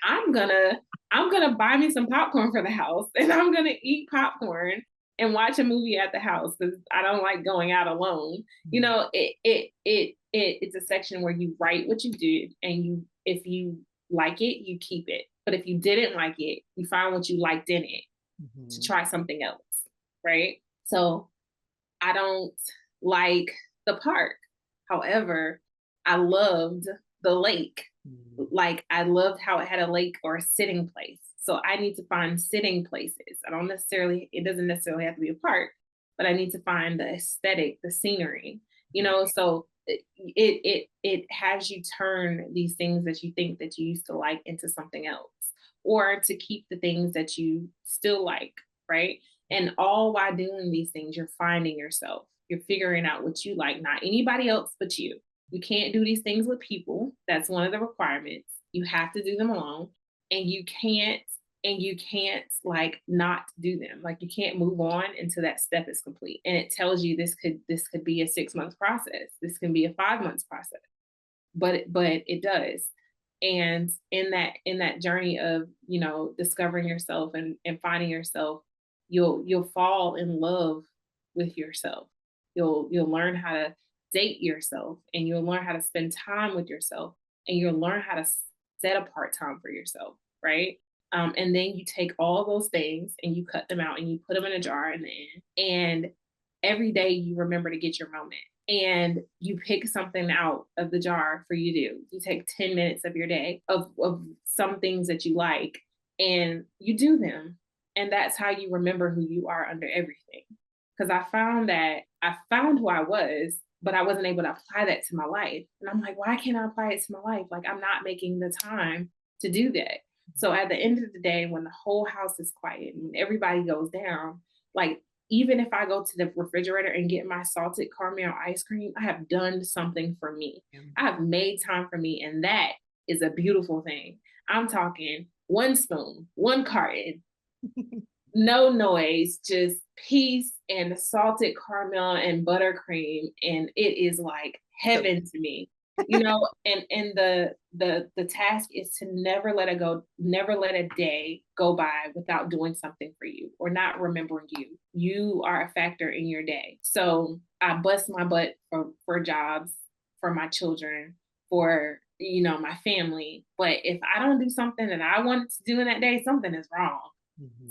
I'm gonna buy me some popcorn for the house and I'm gonna eat popcorn and watch a movie at the house because I don't like going out alone. It's a section where you write what you did and if you like it, you keep it. But if you didn't like it, you find what you liked in it to try something else, right? So I don't like the park. However, I loved the lake. Like I loved how it had a lake or a sitting place. So I need to find sitting places. It doesn't necessarily have to be a park, but I need to find the aesthetic, the scenery, so it has you turn these things that you think that you used to like into something else or to keep the things that you still like, right? And all while doing these things, you're finding yourself. You're figuring out what you like, not anybody else but you. You can't do these things with people. That's one of the requirements. You have to do them alone. And you can't like not do them. Like you can't move on until that step is complete. And it tells you this could be a 6-month process. This can be a 5 months process. But it does. And in that journey of, discovering yourself and finding yourself, you'll fall in love with yourself. You'll learn how to date yourself and you'll learn how to spend time with yourself and you'll learn how to set apart time for yourself, right? And then you take all those things and you cut them out and you put them in a jar in the end. And every day you remember to get your moment and you pick something out of the jar for you to do. You take 10 minutes of your day of some things that you like and you do them. And that's how you remember who you are under everything. because I found who I was, but I wasn't able to apply that to my life. And I'm like, why can't I apply it to my life? Like, I'm not making the time to do that. So at the end of the day, when the whole house is quiet and everybody goes down, like, even if I go to the refrigerator and get my salted caramel ice cream, I have done something for me. Yeah. I have made time for me. And that is a beautiful thing. I'm talking one spoon, one carton, no noise, just peace and salted caramel and buttercream. And it is like heaven to me. And the task is to never let it go, never let a day go by without doing something for you or not remembering you. You are a factor in your day. So I bust my butt for jobs, for my children, for my family. But if I don't do something that I wanted to do in that day, something is wrong.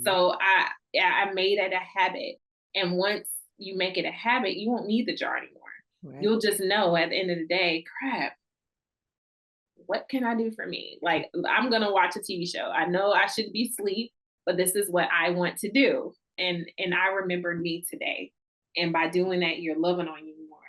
So I made it a habit. And once you make it a habit, you won't need the jar anymore. Right. You'll just know at the end of the day, crap, what can I do for me? Like, I'm going to watch a TV show. I know I should be asleep, but this is what I want to do. And I remembered me today. And by doing that, you're loving on you more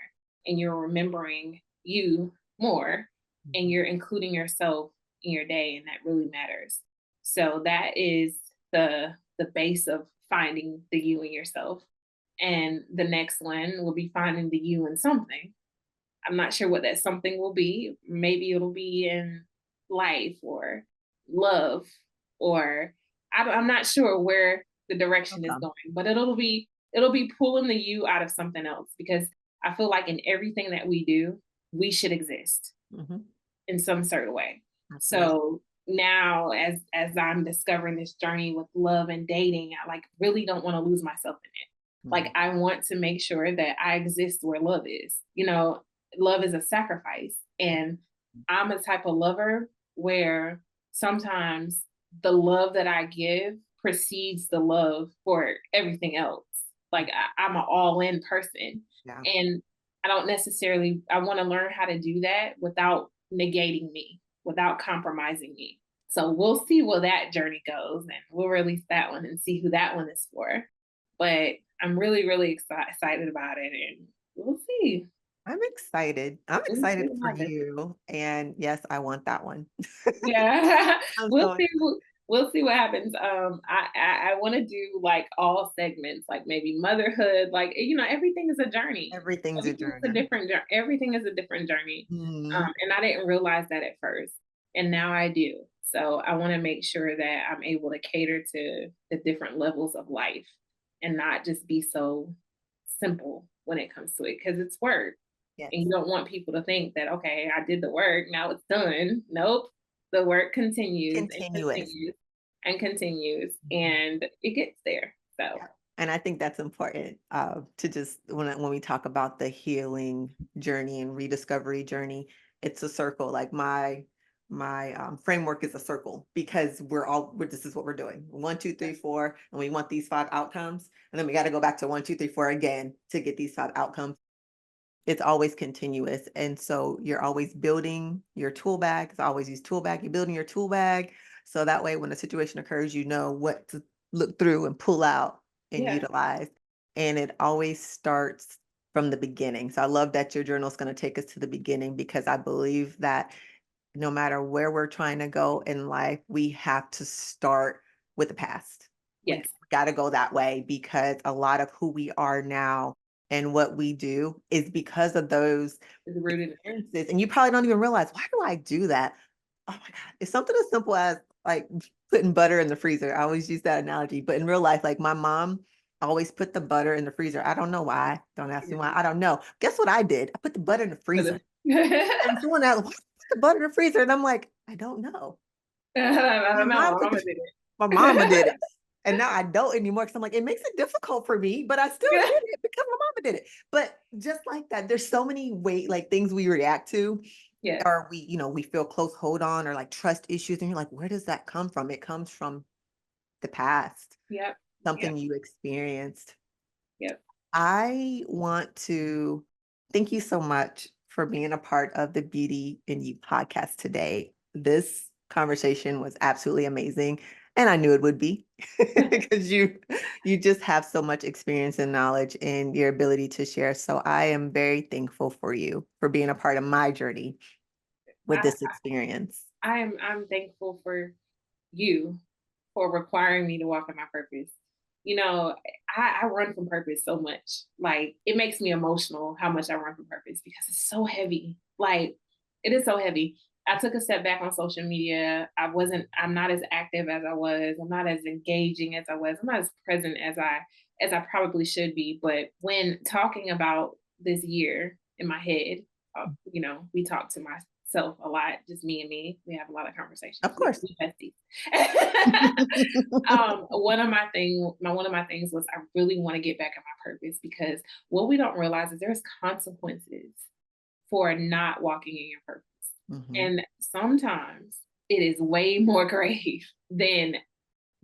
and you're remembering you more and you're including yourself in your day. And that really matters. So that is the base of finding the you in yourself. And the next one will be finding the you in something. I'm not sure what that something will be. Maybe it'll be in life or love, or I'm not sure where the direction is going, but it'll be pulling the you out of something else, because I feel like in everything that we do, we should exist in some certain way. Absolutely. So now as I'm discovering this journey with love and dating, I like really don't want to lose myself in it. Like, I want to make sure that I exist where love is. Love is a sacrifice. And I'm a type of lover where sometimes the love that I give precedes the love for everything else. Like, I'm an all-in person. Yeah. And I want to learn how to do that without negating me, without compromising me. So we'll see where that journey goes, and we'll release that one and see who that one is for. But I'm really, really excited about it, and we'll see. I'm excited. I'm We'll see excited what for happens. you. And yes, I want that one. Yeah, I'm we'll so see. We'll see what happens. I want to do like all segments, like maybe motherhood. Like, everything is a journey. everything's a journey. Everything is a different journey. Mhm. And I didn't realize that at first, and now I do. So I want to make sure that I'm able to cater to the different levels of life and not just be so simple when it comes to it, because it's work. Yes. And you don't want people to think that, okay, I did the work, now it's done. Nope. The work continues and Continuous. continues and continues, and it gets there. So Yeah. And I think that's important to just when we talk about the healing journey and rediscovery journey, it's a circle. Like my framework is a circle, because this is what we're doing. 1, 2, 3, 4, and we want these 5 outcomes, and then we got to go back to 1, 2, 3, 4 again to get these 5 outcomes. It's always continuous, and so you're always building your tool bag. It's always use tool bag. You're building your tool bag, so that way when a situation occurs, you know what to look through and pull out and yeah, utilize. And it always starts from the beginning. So I love that your journal is going to take us to the beginning, because I believe that no matter where we're trying to go in life, we have to start with the past. We yes, got to go that way, because a lot of who we are now and what we do is because of those it's rooted in it. experiences. And you probably don't even realize, why do I do that? Oh my God. It's something as simple as like putting butter in the freezer. I always use that analogy, but in real life, like my mom always put the butter in the freezer. I don't know why. Don't ask me why. I don't know. Guess what I did? I put the butter in the freezer. And someone else, why did you put the butter in the freezer? And I'm like, I don't know. I My don't know. mom My put mama did my mama did it. And now I don't anymore, because I'm like, it makes it difficult for me, but I still did it. it because my mama did it. But just like that, there's so many things we react to, Yes. or we feel close hold on, or like trust issues. And you're like, where does that come from? It comes from the past, Yep. something Yep. you experienced. Yep. I want to thank you so much for being a part of the Beauty in You podcast today. This conversation was absolutely amazing. And I knew it would be because you just have so much experience and knowledge and your ability to share. So I am very thankful for you for being a part of my journey with I, this experience. I'm thankful for you for requiring me to walk in my purpose. You know, I run from purpose so much. Like, it makes me emotional how much I run from purpose because it's so heavy. Like, it is so heavy. I took a step back on social media. I'm not as active as I was. I'm not as engaging as I was. I'm not as present as I probably should be. But when talking about this year in my head, you know, we talk to myself a lot, just me and me. We have a lot of conversations. Of course. We besties. One of my things was I really want to get back at my purpose, because what we don't realize is there's consequences for not walking in your purpose. Mm-hmm. And sometimes it is way more grave than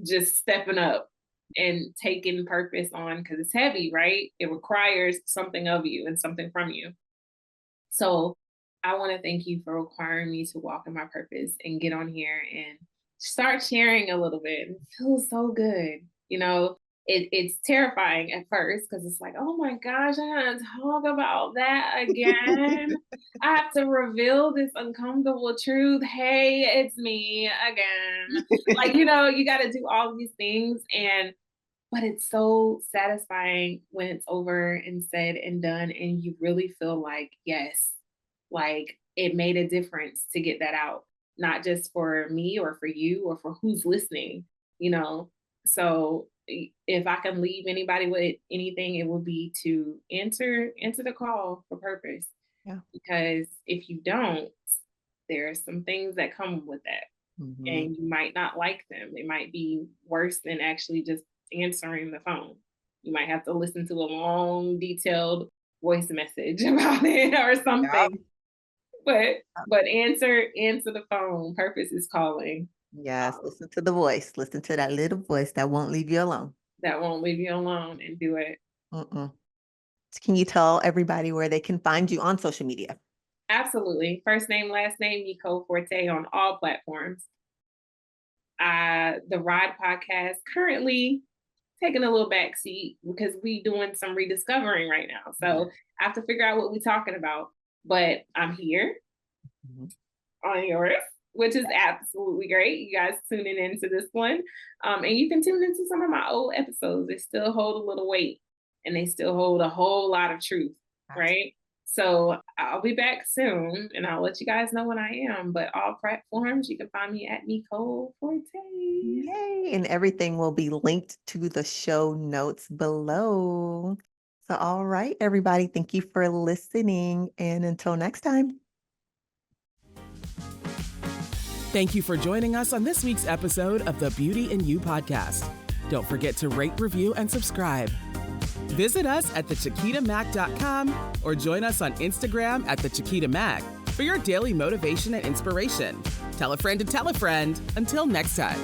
just stepping up and taking purpose on, because it's heavy, right? It requires something of you and something from you. So I want to thank you for requiring me to walk in my purpose and get on here and start sharing a little bit. It feels so good. You know, it's terrifying at first because it's like, oh my gosh, I gotta talk about that again. I have to reveal this uncomfortable truth. Hey, it's me again. Like, you know, you got to do all these things, but it's so satisfying when it's over and said and done, and you really feel like, yes, like it made a difference to get that out, not just for me or for you or for who's listening, you know? So if I can leave anybody with anything, it will be to answer the call for purpose. Yeah. Because if you don't, there are some things that come with that. Mm-hmm. And you might not like them. They might be worse than actually just answering the phone. You might have to listen to a long, detailed voice message about it or something. Yeah. But answer the phone. Purpose is calling. Yes, listen to the voice. Listen to that little voice that won't leave you alone. That won't leave you alone, and do it. Mm-mm. Can you tell everybody where they can find you on social media? Absolutely. First name, last name, MiCole Forte on all platforms. The Ride podcast currently taking a little backseat because we doing some rediscovering right now. So I have to figure out what we're talking about. But I'm here on yours, which is absolutely great. You guys tuning into this one. And you can tune into some of my old episodes. They still hold a little weight and they still hold a whole lot of truth, right? So I'll be back soon and I'll let you guys know when I am. But all platforms, you can find me at MiCole Forte. Yay! And everything will be linked to the show notes below. So, all right, everybody, thank you for listening. And until next time. Thank you for joining us on this week's episode of the Beauty in You podcast. Don't forget to rate, review, and subscribe. Visit us at thechiquitamack.com or join us on Instagram at thechiquitamack for your daily motivation and inspiration. Tell a friend to tell a friend. Until next time.